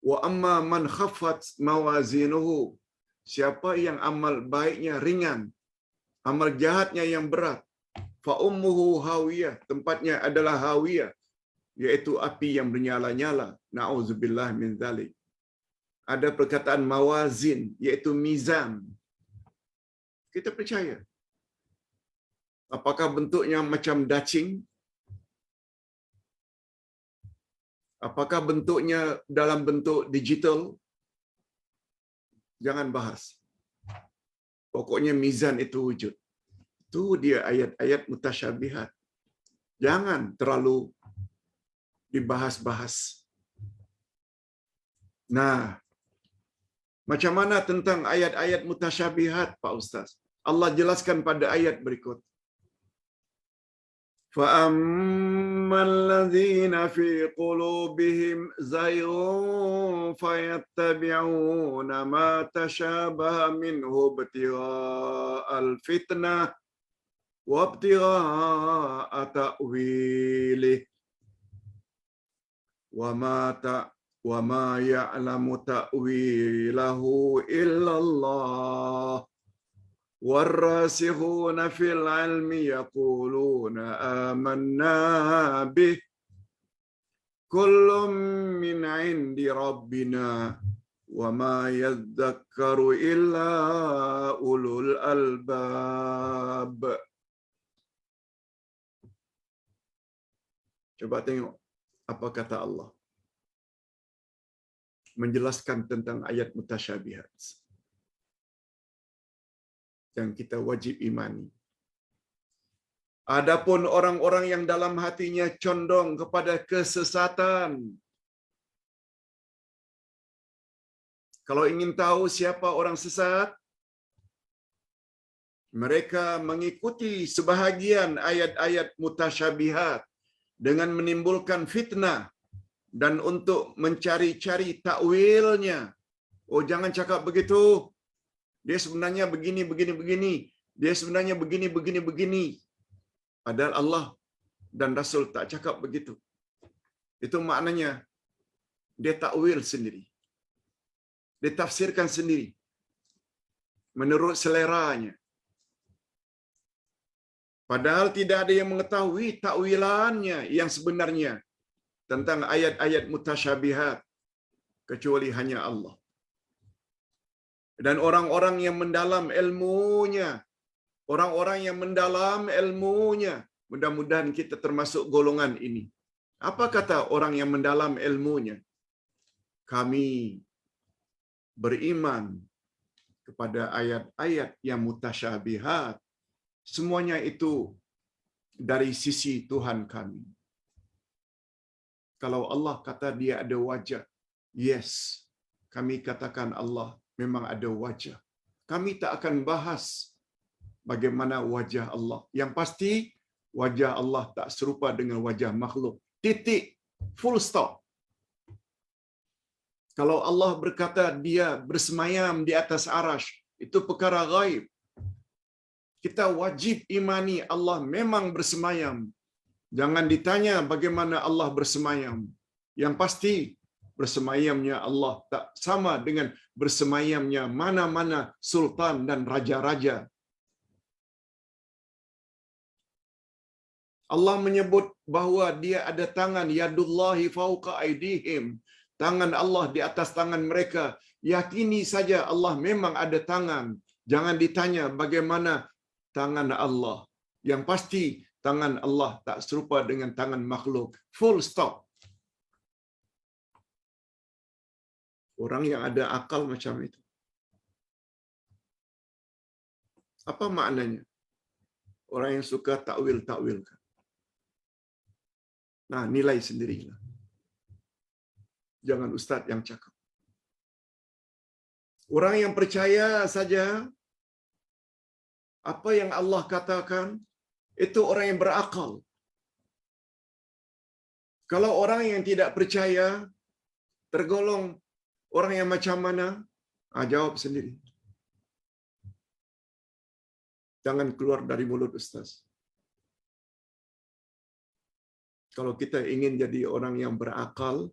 Wa amma man khaffat mawazinuhu, siapa yang amal baiknya ringan, amal jahatnya yang berat, fa ummuhu hawiyah, tempatnya adalah hawiyah, yaitu api yang bernyala-nyala. Na'udzubillah min dzalik. Ada perkataan mawazin, yaitu mizan. Kita percaya. Apakah bentuknya macam dacing? Apakah bentuknya dalam bentuk digital? Jangan bahas. Pokoknya mizan itu wujud. Itu dia ayat-ayat mutasyabihat. Jangan terlalu dibahas-bahas. Nah, macam mana tentang ayat-ayat mutasyabihat, Pak Ustaz? Allah jelaskan pada ayat berikut. فَأَمَّا الَّذِينَ فِي قُلُوبِهِمْ زَيْغٌ فَيَتَّبِعُونَ مَا تَشَابَهَ مِنْهُ ابْتِغَاءَ الْفِتْنَةِ وَابْتِغَاءَ تَأْوِيلِهِ وَمَا يَعْلَمُ تَأْوِيلَهُ إِلَّا اللَّهُ وَالرَّاسِخُونَ فِي الْعِلْمِ يَقُولُونَ آمَنَّا بِهِ كُلٌّ مِّنْ عِندِ رَبِّنَا وَمَا يَذَّكَّرُ إِلَّا أُولُو الْأَلْبَابِ. Coba tengok apa kata Allah menjelaskan tentang ayat mutasyabihat yang kita wajib imani. Adapun orang-orang yang dalam hatinya condong kepada kesesatan. Kalau ingin tahu siapa orang sesat, mereka mengikuti sebahagian ayat-ayat mutasyabihat dengan menimbulkan fitnah dan untuk mencari-cari takwilnya. Oh, jangan cakap begitu. Dia sebenarnya begini, begini, begini. Dia sebenarnya begini, begini, begini. Padahal Allah dan Rasul tak cakap begitu. Itu maknanya dia takwil sendiri. Dia tafsirkan sendiri menurut seleranya. Padahal tidak ada yang mengetahui takwilannya yang sebenarnya tentang ayat-ayat mutasyabihat kecuali hanya Allah. Dan orang-orang yang mendalam ilmunya, orang-orang yang mendalam ilmunya, mudah-mudahan kita termasuk golongan ini. Apa kata orang yang mendalam ilmunya? Kami beriman kepada ayat-ayat yang mutasyabihat. Semuanya itu dari sisi Tuhan kami. Kalau Allah kata dia ada wajah, yes, kami katakan Allah memang ada wajah. Kami tak akan bahas bagaimana wajah Allah. Yang pasti, wajah Allah tak serupa dengan wajah makhluk. Titik, full stop. Kalau Allah berkata dia bersemayam di atas arash, itu perkara ghaib. Kita wajib imani Allah memang bersemayam. Jangan ditanya bagaimana Allah bersemayam. Yang pasti, bersemayamnya Allah tak sama dengan bersemayamnya mana-mana sultan dan raja-raja. Allah menyebut bahawa dia ada tangan, yadullahi fauqa aidihim. Tangan Allah di atas tangan mereka. Yakini saja Allah memang ada tangan. Jangan ditanya bagaimana tangan Allah. Yang pasti, tangan Allah tak serupa dengan tangan makhluk. Full stop. Orang yang ada akal macam itu. Apa maknanya? Orang yang suka takwil-takwilkan. Nah, nilai sendirilah. Jangan ustaz yang cakap. Orang yang percaya saja apa yang Allah katakan, itu orang yang berakal. Kalau orang yang tidak percaya, tergolong orang yang macam mana? Jawab sendiri. Jangan keluar dari mulut ustaz. Kalau kita ingin jadi orang yang berakal,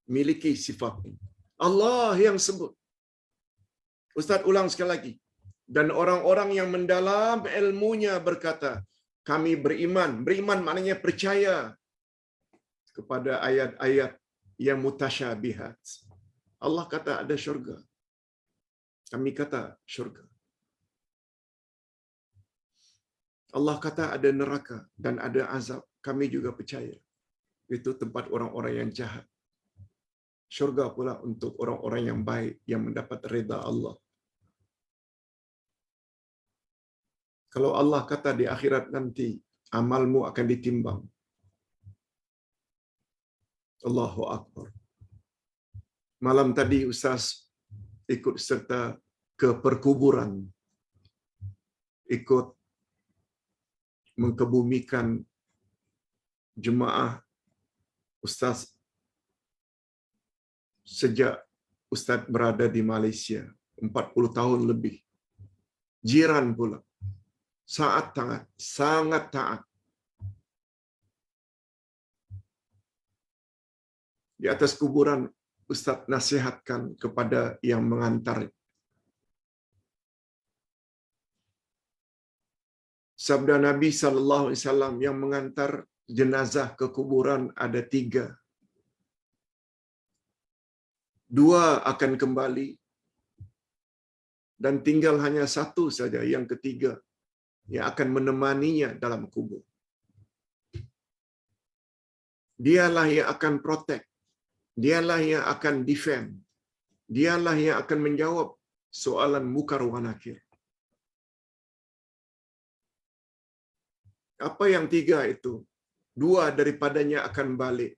miliki sifat ini. Allah yang sebut. Ustaz ulang sekali lagi. Dan orang-orang yang mendalam ilmunya berkata, kami beriman. Beriman maknanya percaya kepada ayat-ayat yang mutasyabihat. Allah kata ada syurga. Kami kata syurga. Allah kata ada neraka dan ada azab. Kami juga percaya. Itu tempat orang-orang yang jahat. Syurga pula untuk orang-orang yang baik yang mendapat redha Allah. Kalau Allah kata di akhirat nanti amalmu akan ditimbang. Allahu Akbar. Malam tadi Ustaz ikut serta ke perkuburan, ikut mengkebumikan jemaah Ustaz sejak Ustaz berada di Malaysia 40 tahun lebih. Jiran pula. Sangat taat. Di atas kuburan Ustaz nasihatkan kepada yang mengantar. Sabda Nabi sallallahu alaihi wasallam, yang mengantar jenazah ke kuburan ada 3. 2 akan kembali dan tinggal hanya 1 saja, yang ketiga, yang akan menemaninya dalam kubur. Dialah yang akan protect. Dialah yang akan defend. Dialah yang akan menjawab soalan mukar wa nakir. Apa yang 3 itu? 2 daripadanya akan balik.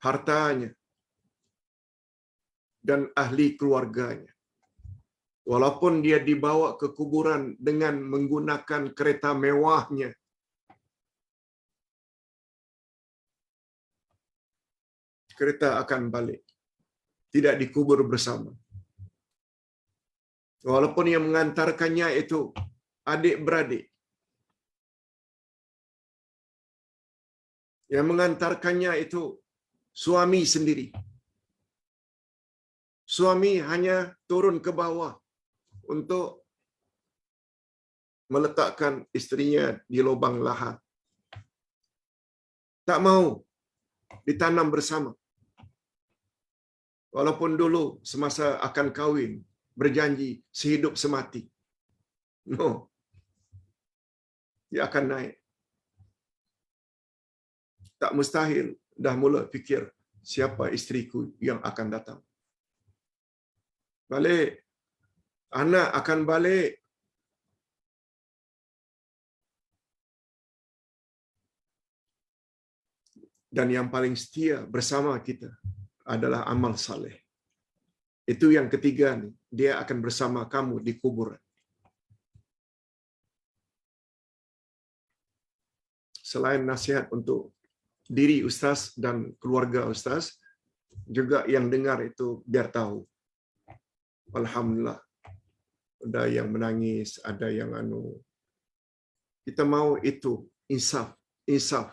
Hartanya dan ahli keluarganya. Walaupun dia dibawa ke kuburan dengan menggunakan kereta mewahnya, kereta akan balik. Tidak dikubur bersama. Walaupun yang mengantarkannya itu adik-beradik. Yang mengantarkannya itu suami sendiri. Suami hanya turun ke bawah untuk meletakkan istrinya di lubang lahat. Tak mau ditanam bersama. Walaupun dulu semasa akan kahwin berjanji sehidup semati. No. Dia akan naik. Tak mustahil dah mula fikir siapa istriku yang akan datang. Balik. Anak akan balik. Dan yang paling setia bersama kita adalah amal saleh. Itu yang ketiga nih. Dia akan bersama kamu di kuburan. Selain nasihat untuk diri Ustaz dan keluarga Ustaz, juga yang dengar itu biar tahu. Alhamdulillah. Ada yang menangis, ada yang Kita mau itu insaf.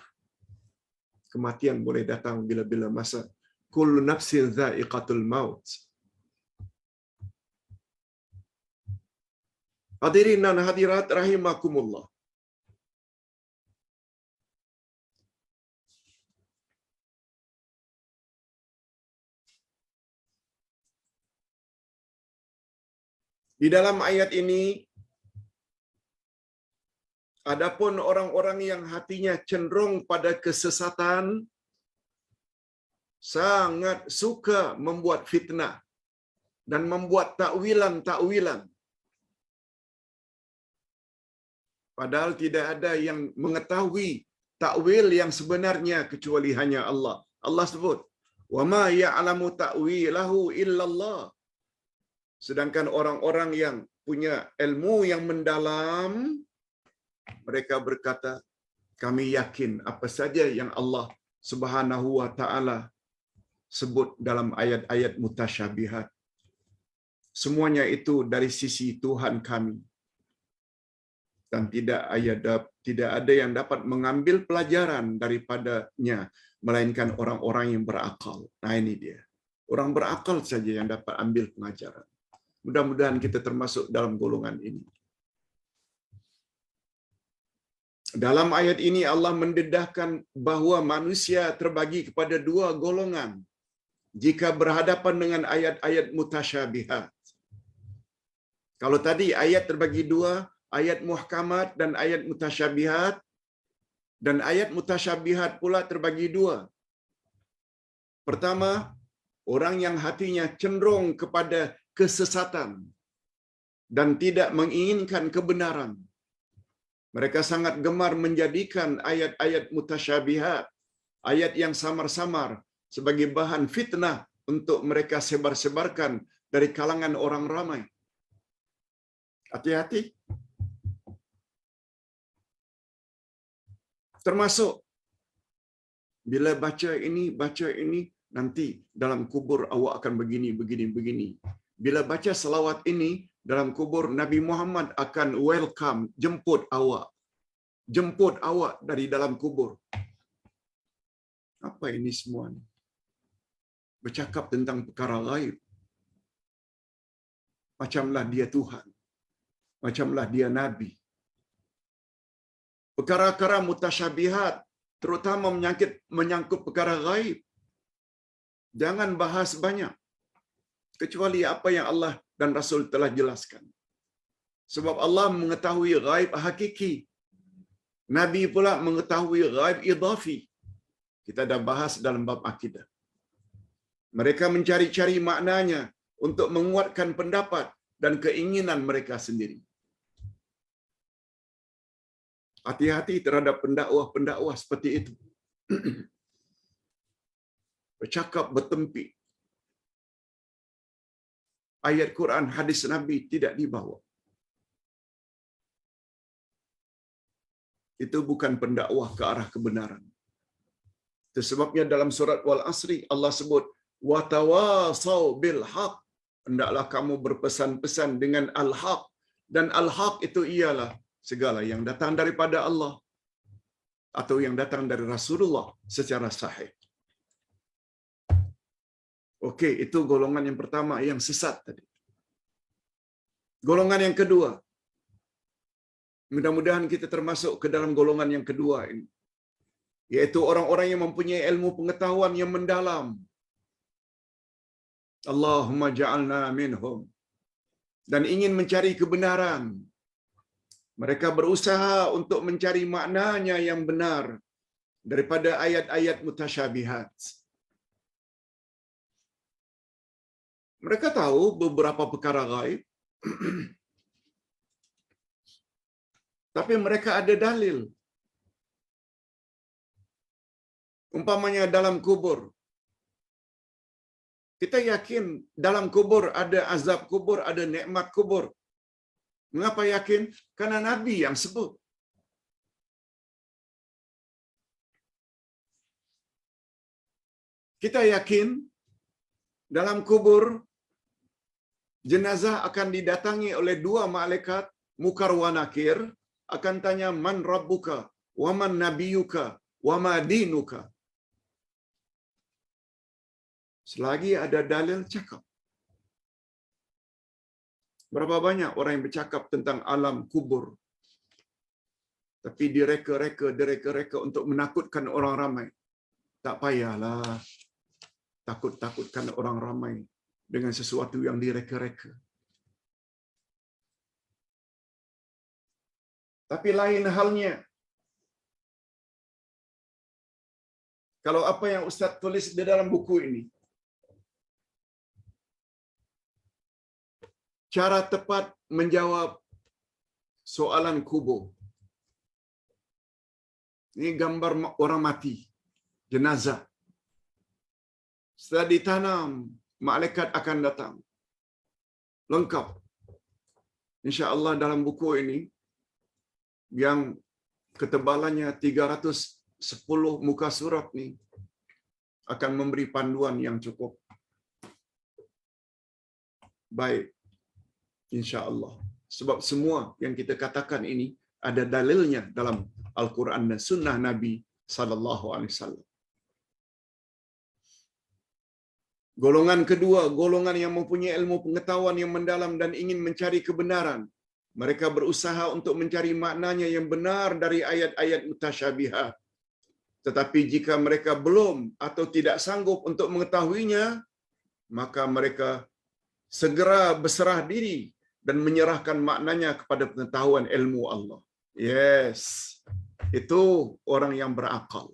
Kematian boleh datang bila-bila masa. Kullu nafsin dha'iqatul maut. Hadirin dan hadirat rahimakumullah. Di dalam ayat ini, adapun orang-orang yang hatinya cenderung pada kesesatan, sangat suka membuat fitnah dan membuat takwilan-takwilan. Padahal tidak ada yang mengetahui takwil yang sebenarnya kecuali hanya Allah. Allah sebut, "Wa ma ya'lamu ta'wilahu illallah." Sedangkan orang-orang yang punya ilmu yang mendalam, mereka berkata, kami yakin apa saja yang Allah Subhanahu wa ta'ala sebut dalam ayat-ayat mutasyabihat. Semuanya itu dari sisi Tuhan kami. Dan tidak ada yang dapat mengambil pelajaran daripadanya, melainkan orang-orang yang berakal. Nah ini dia. Orang berakal saja yang dapat ambil pengajaran. Mudah-mudahan kita termasuk dalam golongan ini. Dalam ayat ini Allah mendedahkan bahawa manusia terbagi kepada 2 golongan jika berhadapan dengan ayat-ayat mutasyabihat. Kalau tadi ayat terbagi 2, ayat muhkamat dan ayat mutasyabihat, dan ayat mutasyabihat pula terbagi 2. Pertama, orang yang hatinya cenderung kepada kesesatan dan tidak menginginkan kebenaran. Mereka sangat gemar menjadikan ayat-ayat mutasyabihat, ayat yang samar-samar sebagai bahan fitnah untuk mereka sebar-sebarkan dari kalangan orang ramai. Hati-hati. Termasuk bila baca ini, nanti dalam kubur awak akan begini. Bila baca selawat ini, dalam kubur Nabi Muhammad akan welcome, jemput awak dari dalam kubur. Apa ini semua ni? Bercakap tentang perkara gaib. Macamlah dia Tuhan. Macamlah dia Nabi. Perkara-perkara mutasyabihat, terutama menyangkut perkara gaib. Jangan bahas banyak. Kecuali apa yang Allah dan Rasul telah jelaskan. Sebab Allah mengetahui gaib hakiki. Nabi pula mengetahui gaib idafi. Kita dah bahas dalam bab akidah. Mereka mencari-cari maknanya untuk menguatkan pendapat dan keinginan mereka sendiri. Hati-hati terhadap pendakwah-pendakwah seperti itu. Bercakap bertempik. Ayat Quran, hadis Nabi tidak dibawa. Itu bukan pendakwah ke arah kebenaran. Itu sebabnya dalam surat Wal Asri Allah sebut wa tawasau bil haq. Hendaklah kamu berpesan-pesan dengan al-haq, dan al-haq itu ialah segala yang datang daripada Allah atau yang datang dari Rasulullah secara sahih. Okey, itu golongan yang pertama yang sesat tadi. Golongan yang kedua, mudah-mudahan kita termasuk ke dalam golongan yang kedua ini, yaitu orang-orang yang mempunyai ilmu pengetahuan yang mendalam. Allahumma ja'alna minhum. Dan ingin mencari kebenaran. Mereka berusaha untuk mencari maknanya yang benar daripada ayat-ayat mutasyabihat. Mereka tahu beberapa perkara gaib, tapi mereka ada dalil. Umpamanya dalam kubur. Kita yakin dalam kubur ada azab kubur, ada nikmat kubur. Mengapa yakin? Karena Nabi yang sebut. Kita yakin dalam kubur jenazah akan didatangi oleh dua malaikat Munkar wa Nakir, akan tanya man rabbuka wa man nabiyuka wa ma dinuka. Selagi ada dalil cakap. Berapa banyak orang yang bercakap tentang alam kubur, tapi direka-reka untuk menakutkan orang ramai. Tak payahlah takut-takutkan orang ramai dengan sesuatu yang direka-reka. Tapi lain halnya, kalau apa yang Ustaz tulis di dalam buku ini, cara tepat menjawab soalan kubur. Ini gambar orang mati, jenazah. Setelah ditanam, malaikat akan datang. Lengkap. InsyaAllah dalam buku ini, yang ketebalannya 310 muka surat ni, akan memberi panduan yang cukup baik. InsyaAllah. Sebab semua yang kita katakan ini ada dalilnya dalam Al-Quran dan Sunnah Nabi sallallahu alaihi wasallam. Golongan kedua, golongan yang mempunyai ilmu pengetahuan yang mendalam dan ingin mencari kebenaran. Mereka berusaha untuk mencari maknanya yang benar dari ayat-ayat mutasyabihat. Tetapi jika mereka belum atau tidak sanggup untuk mengetahuinya, maka mereka segera berserah diri dan menyerahkan maknanya kepada pengetahuan ilmu Allah. Yes, itu orang yang berakal.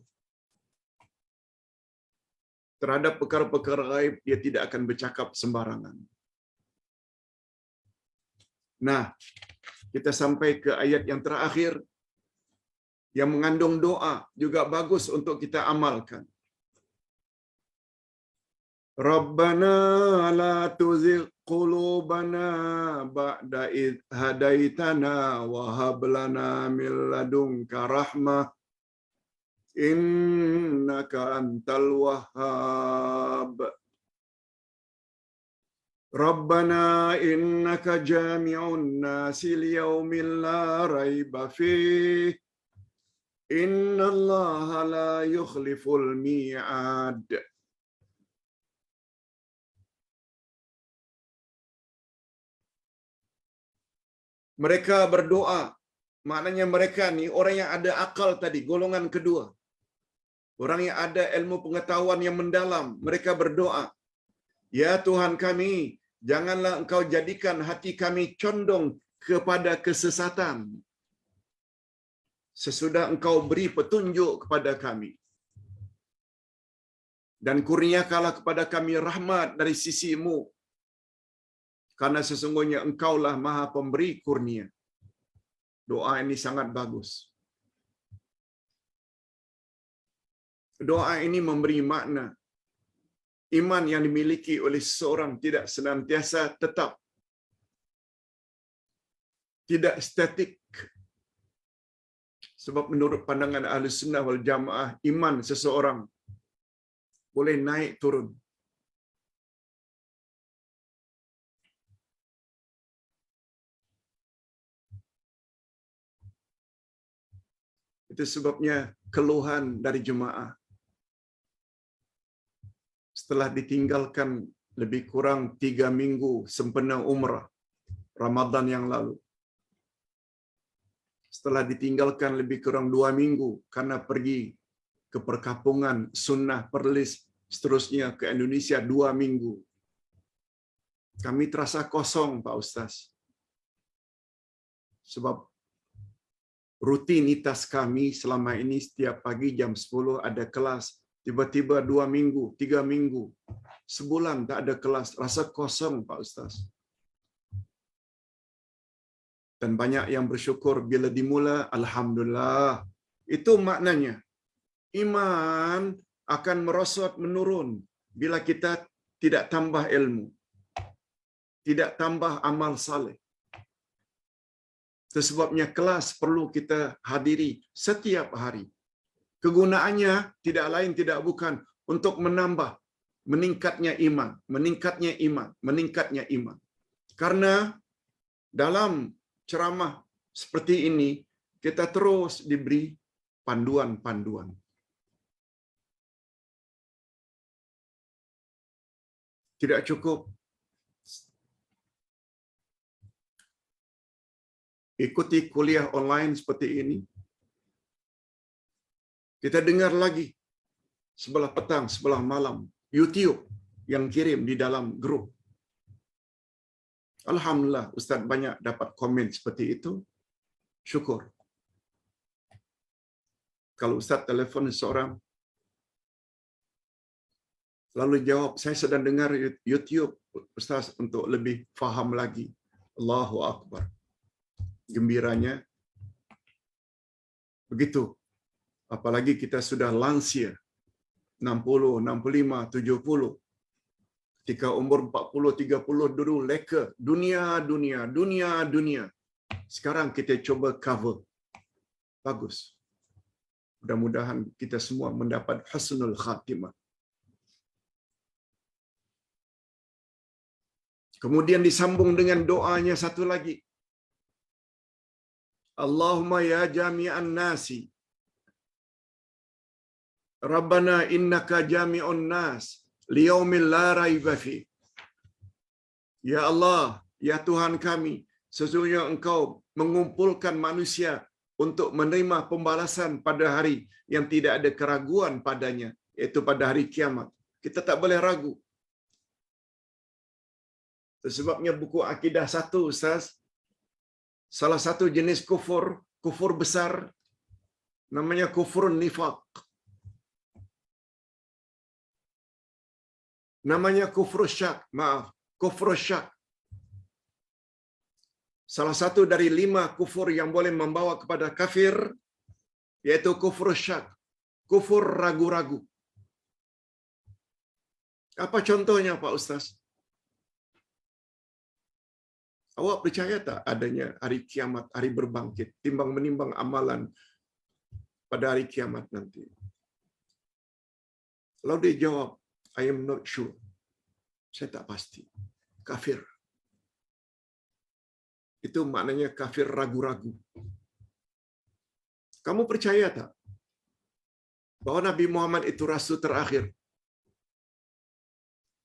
Terhadap perkara-perkara gaib, dia tidak akan bercakap sembarangan. Nah, kita sampai ke ayat yang terakhir yang mengandung doa juga bagus untuk kita amalkan. Rabbana la tuzigh qulubana ba'da idh hadaitana wa hab lana min ladunka rahmah innaka antal wahhab. Rabbana innaka jami'un nasi liyaumin la raiba fih innallaha la yukhliful mi'ad. Mereka berdoa, maknanya mereka ni orang yang ada akal tadi, golongan kedua. Orang yang ada ilmu pengetahuan yang mendalam, mereka berdoa, ya Tuhan kami, janganlah Engkau jadikan hati kami condong kepada kesesatan sesudah Engkau beri petunjuk kepada kami. Dan kurniakanlah kepada kami rahmat dari sisi-Mu, karena sesungguhnya Engkaulah Maha Pemberi kurnia. Doa ini sangat bagus. Doa ini memberi makna. Iman yang dimiliki oleh seseorang tidak senantiasa tetap, tidak statik. Sebab menurut pandangan Ahlussunnah wal Jamaah, iman seseorang boleh naik turun. Itu sebabnya keluhan dari jemaah setelah ditinggalkan lebih kurang 3 minggu sempena umrah Ramadan yang lalu. Setelah ditinggalkan lebih kurang 2 minggu karena pergi ke perkampungan sunnah Perlis, seterusnya ke Indonesia 2 minggu. Kami terasa kosong, Pak Ustaz. Sebab rutinitas kami selama ini setiap pagi jam 10 ada kelas. Tiba-tiba 2 minggu, 3 minggu, sebulan tak ada kelas. Rasa kosong, Pak Ustaz. Dan banyak yang bersyukur bila dimula, Alhamdulillah. Itu maknanya, iman akan merosot menurun bila kita tidak tambah ilmu, tidak tambah amal saleh. Sebabnya kelas perlu kita hadiri setiap hari. Kegunaannya tidak lain tidak bukan untuk menambah, meningkatnya iman, meningkatnya iman, meningkatnya iman. Karena dalam ceramah seperti ini, kita terus diberi panduan-panduan. Tidak cukup ikuti kuliah online seperti ini. Kita dengar lagi sebelah petang, sebelah malam, YouTube yang kirim di dalam grup. Alhamdulillah, Ustaz banyak dapat komen seperti itu. Syukur. Kalau Ustaz telefon seorang, lalu jawab, saya sedang dengar YouTube, Ustaz, untuk lebih faham lagi. Allahu Akbar. Gembiranya begitu. Apalagi kita sudah lansia, 60, 65, 70. Ketika umur 40, 30 dulu leka, dunia. Sekarang kita coba cover. Bagus. Mudah-mudahan kita semua mendapat husnul khatimah. Kemudian disambung dengan doanya satu lagi. Allahumma ya jami'an nasi. Rabbana innaka jami'un nas liyaumil la raiba fi. Ya Allah, ya Tuhan kami, sesungguhnya Engkau mengumpulkan manusia untuk menerima pembalasan pada hari yang tidak ada keraguan padanya, yaitu pada hari kiamat. Kita tak boleh ragu. Sebabnya buku akidah 1, Ustaz, salah satu jenis kufur besar, namanya kufur nifaq. Namanya kufur syak, kufur syak. Salah satu dari 5 kufur yang boleh membawa kepada kafir yaitu kufur syak, kufur ragu-ragu. Apa contohnya Pak Ustaz? Awak percaya tak adanya hari kiamat, hari berbangkit, timbang menimbang amalan pada hari kiamat nanti? Kalau dia jawab, I am not sure. Saya tak pasti. Kafir. Itu maknanya kafir ragu-ragu. Kamu percaya tak bahwa Nabi Muhammad itu rasul terakhir?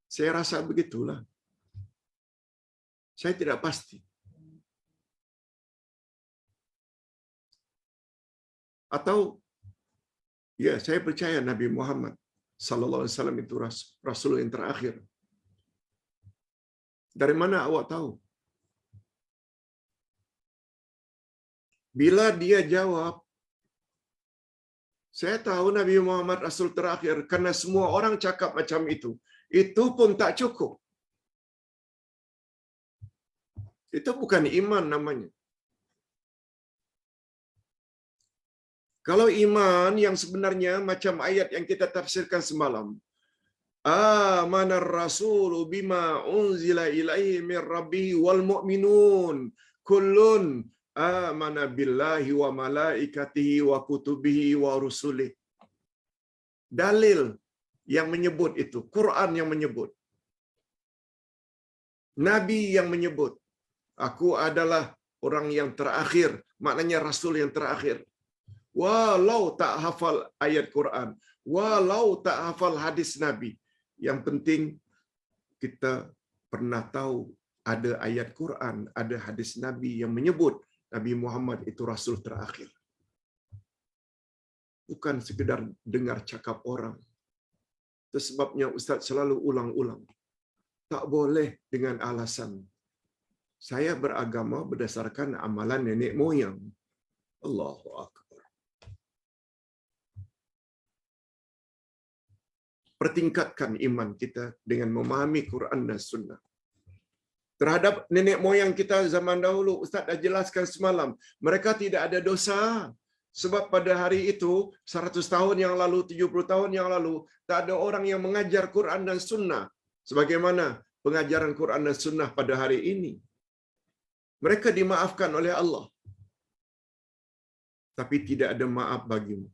Saya rasa begitulah. Saya tidak pasti. Atau ya, saya percaya Nabi Muhammad sallallahu alaihi wasallam itu rasul yang terakhir. Dari mana awak tahu? Bila dia jawab, saya tahu Nabi Muhammad rasul terakhir karena semua orang cakap macam itu pun tak cukup. Itu bukan iman namanya. Kalau iman yang sebenarnya macam ayat yang kita tafsirkan semalam, amanar rasulu bima unzila ilaihi min rabbih wal mu'minun kullun amana billahi wa malaikatihi wa kutubihi wa rusulih. Dalil yang menyebut itu, Quran yang menyebut, Nabi yang menyebut, aku adalah orang yang terakhir, maknanya rasul yang terakhir. Walau tak hafal ayat Quran, walau tak hafal hadis Nabi, yang penting kita pernah tahu ada ayat Quran, ada hadis Nabi yang menyebut Nabi Muhammad itu rasul terakhir. Bukan sekedar dengar cakap orang. Itu sebabnya Ustaz selalu ulang-ulang. Tak boleh dengan alasan saya beragama berdasarkan amalan nenek moyang. Allahu Akbar. Pertingkatkan iman kita dengan memahami Quran dan Sunnah. Terhadap nenek moyang kita zaman dahulu, Ustaz dah jelaskan semalam, mereka tidak ada dosa. Sebab pada hari itu, 100 tahun yang lalu, 70 tahun yang lalu, tak ada orang yang mengajar Quran dan Sunnah sebagaimana pengajaran Quran dan Sunnah pada hari ini. Mereka dimaafkan oleh Allah. Tapi tidak ada maaf bagimu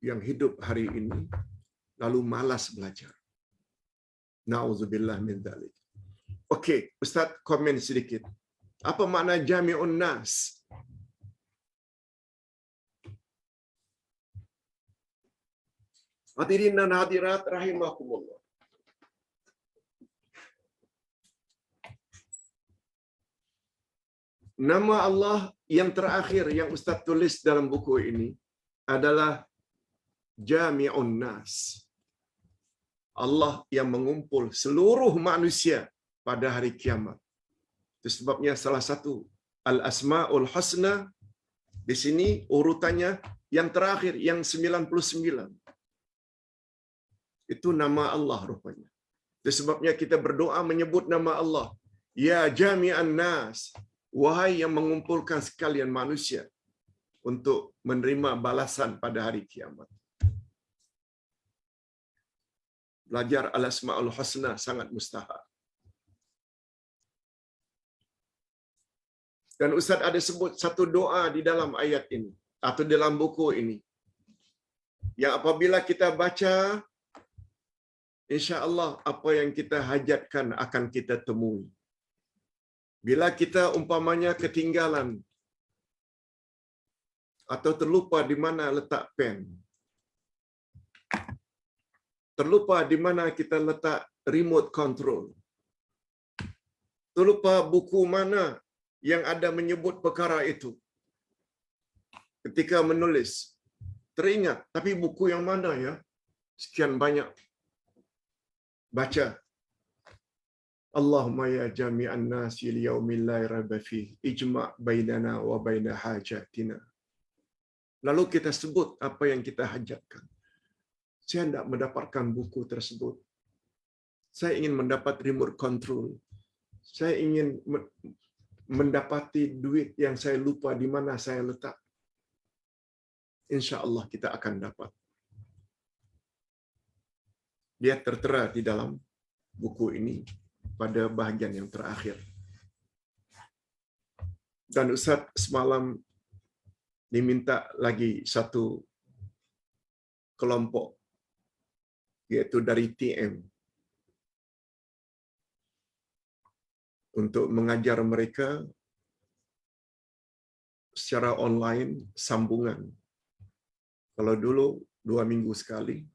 yang hidup hari ini lalu malas belajar. Nauzubillah min dzalik. Okey, Ustaz komen sedikit. Apa makna jami'un nas? Hadirin dan hadirat rahimakumullah. Nama Allah yang terakhir yang Ustaz tulis dalam buku ini adalah Jami'un Nas. Allah yang mengumpul seluruh manusia pada hari kiamat. Itu sebabnya salah satu Al-Asma'ul Husna di sini urutannya yang terakhir, yang 99. Itu nama Allah rupanya. Itu sebabnya kita berdoa menyebut nama Allah. Ya Jami'an Nas. Wahai yang mengumpulkan sekalian manusia untuk menerima balasan pada hari kiamat. Belajar Al-Asma'ul Husna sangat mustahak. Dan Ustaz ada sebut satu doa di dalam ayat ini atau dalam buku ini, yang apabila kita baca, insya-Allah apa yang kita hajatkan akan kita temui. Bila kita umpamanya ketinggalan atau terlupa di mana letak pen, terlupa di mana kita letak remote control, terlupa buku mana yang ada menyebut perkara itu, ketika menulis teringat, tapi buku yang mana ya? Sekian banyak baca. Allahumma ya jami'an nasi liyaumil la raiba fih ijma' bainana wa baina hajatina. Lalu kita sebut apa yang kita hajatkan. Saya tidak mendapatkan buku tersebut. Saya ingin mendapat remote control. Saya ingin mendapati duit yang saya lupa di mana saya letak. insya-Allah kita akan dapat. Dia tertera di dalam buku ini pada bahagian yang terakhir. Dan Ustaz semalam diminta lagi satu kelompok, iaitu dari TM, untuk mengajar mereka secara online sambungan. Kalau dulu 2 minggu sekali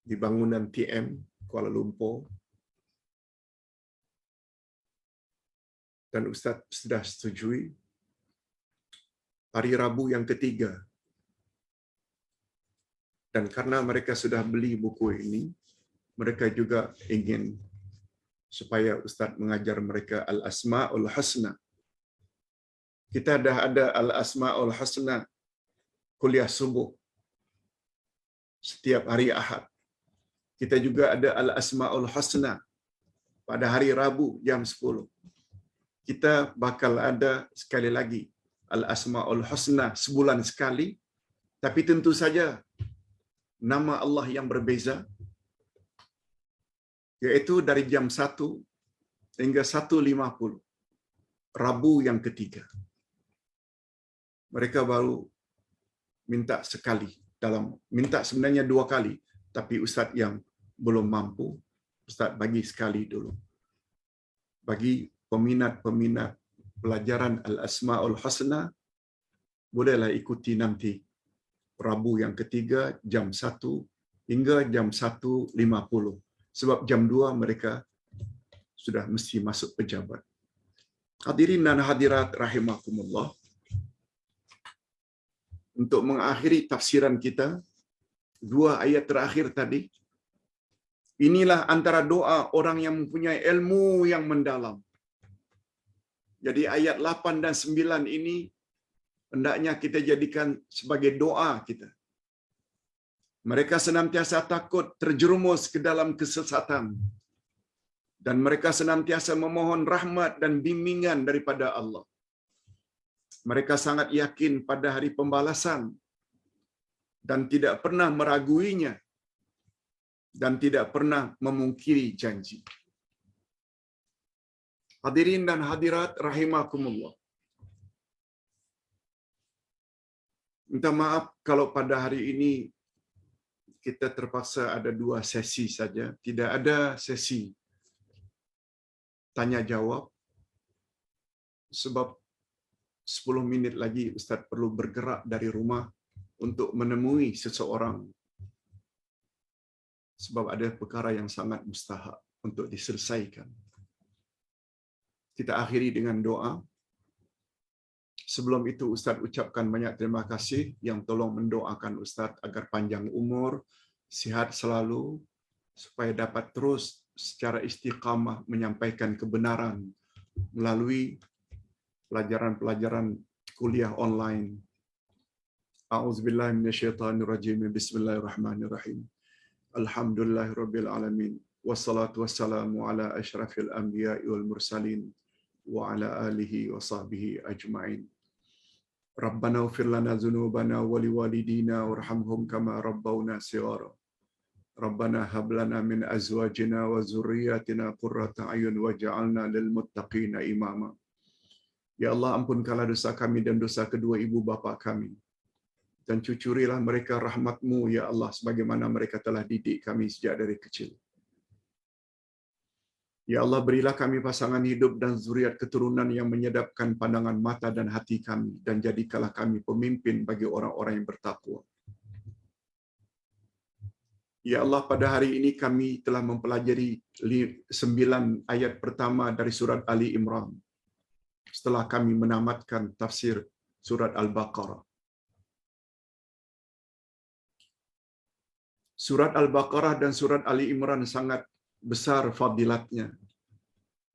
di bangunan TM Kuala Lumpur, dan Ustaz sudah setujui hari Rabu yang ketiga. Dan karena mereka sudah beli buku ini, mereka juga ingin supaya Ustaz mengajar mereka Al-Asma'ul Husna. Kita dah ada Al-Asma'ul Husna kuliah subuh setiap hari Ahad. Kita juga ada Al-Asma'ul Husna pada hari Rabu jam 10. Kita bakal ada sekali lagi Al-Asma'ul Husna sebulan sekali, tapi tentu saja nama Allah yang berbeza, yaitu dari jam 1 hingga 1.50 Rabu yang ketiga. Mereka baru minta sekali, minta sebenarnya 2 kali, tapi Ustaz yang belum mampu, Ustaz bagi sekali dulu. Bagi peminat-peminat pelajaran Al-Asma'ul Husna, bolehlah ikuti nanti Rabu yang ketiga jam 1 hingga jam 1.50. Sebab jam 2 mereka sudah mesti masuk pejabat. Hadirin dan hadirat rahimakumullah. Untuk mengakhiri tafsiran kita, 2 ayat terakhir tadi, inilah antara doa orang yang mempunyai ilmu yang mendalam. Jadi ayat 8 dan 9 ini hendaknya kita jadikan sebagai doa kita. Mereka senantiasa takut terjerumus ke dalam kesesatan, dan mereka senantiasa memohon rahmat dan bimbingan daripada Allah. Mereka sangat yakin pada hari pembalasan dan tidak pernah meraguinya dan tidak pernah memungkiri janji. Hadirin dan hadirat rahimakumullah. Minta maaf kalau pada hari ini kita terpaksa ada 2 sesi saja, tidak ada sesi tanya jawab, sebab 10 minit lagi Ustaz perlu bergerak dari rumah untuk menemui seseorang, sebab ada perkara yang sangat mustahak untuk diselesaikan. Kita akhiri dengan doa. Sebelum itu Ustaz ucapkan banyak terima kasih yang tolong mendoakan Ustaz agar panjang umur, sihat selalu, supaya dapat terus secara istiqamah menyampaikan kebenaran melalui pelajaran-pelajaran kuliah online. A'udzubillahi minasyaitonirrajim. Bismillahirrahmanirrahim. Alhamdulillahirabbil alamin. Wassalatu wassalamu ala asyrafil anbiya'i wal mursalin wa ala alihi wa sahbihi ajma'in. Rabbana ighfir lana dzunubana wa liwalidina warhamhum kama rabbawna shighara. Rabbana hab lana min azwajina wa dzurriyyatina qurrata a'yun waj'alna lil muttaqina imama. Ya Allah, ampunkanlah dosa kami dan dosa kedua ibu bapa kami, dan cucurilah mereka rahmat-Mu ya Allah, sebagaimana mereka telah didik kami sejak dari kecil. Ya Allah, berilah kami pasangan hidup dan zuriat keturunan yang menyedapkan pandangan mata dan hati kami, dan jadikanlah kami pemimpin bagi orang-orang yang bertakwa. Ya Allah, pada hari ini kami telah mempelajari 9 ayat pertama dari surat Ali Imran, setelah kami menamatkan tafsir surat Al-Baqarah. Surat Al-Baqarah dan surat Ali Imran sangat besar fadilatnya.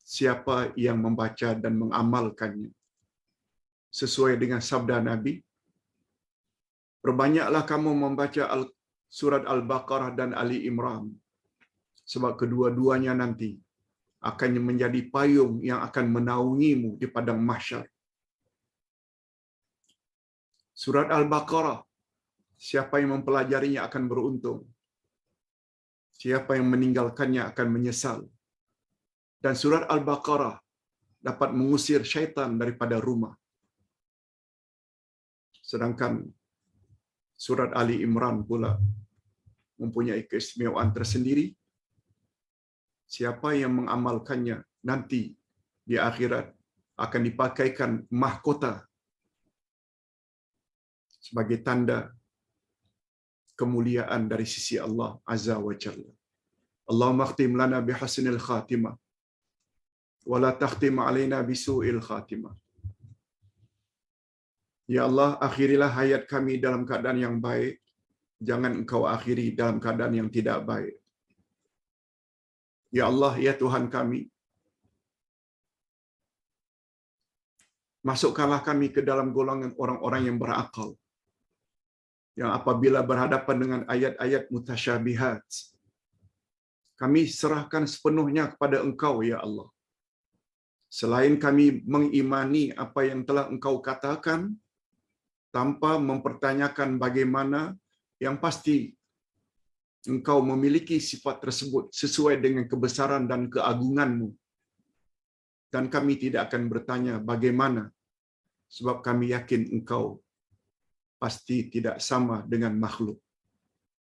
Siapa yang membaca dan mengamalkannya sesuai dengan sabda Nabi, perbanyaklah kamu membaca surat Al-Baqarah dan Ali Imran, sebab kedua-duanya nanti akan menjadi payung yang akan menaungimu di padang mahsyar. Surat Al-Baqarah, siapa yang mempelajarinya akan beruntung. Siapa yang meninggalkannya akan menyesal. Dan surat Al-Baqarah dapat mengusir syaitan daripada rumah. Sedangkan surat Ali Imran pula mempunyai keistimewaan tersendiri. Siapa yang mengamalkannya nanti di akhirat akan dipakaikan mahkota sebagai tanda kemuliaan dari sisi Allah Azza wa Jalla. Allahumma khtim lana bihusnil khatimah wa la takhtim alaina bisu'il khatimah. Ya Allah, akhirilah hayat kami dalam keadaan yang baik, jangan Engkau akhiri dalam keadaan yang tidak baik. Ya Allah, ya Tuhan kami, masukkanlah kami ke dalam golongan orang-orang yang berakal, yang apabila berhadapan dengan ayat-ayat mutasyabihat, kami serahkan sepenuhnya kepada Engkau, ya Allah. Selain kami mengimani apa yang telah Engkau katakan, tanpa mempertanyakan bagaimana, yang pasti Engkau memiliki sifat tersebut sesuai dengan kebesaran dan keagungan-Mu. Dan kami tidak akan bertanya bagaimana, sebab kami yakin Engkau pasti tidak sama dengan makhluk.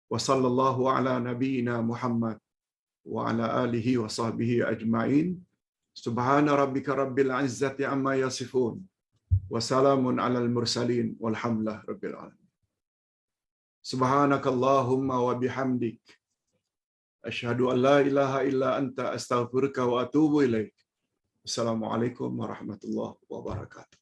Wa sallallahu ala nabiyyina Muhammad wa ala alihi wa sahbihi ajma'in. Subhana rabbika rabbil izzati amma yasifun. Wa salamun alal mursalin walhamdulillah rabbil alamin. Subhanakallahumma wa bihamdik. Asyhadu an la ilaha illa anta astaghfiruka wa atubu ilaik. Assalamualaikum warahmatullahi wabarakatuh.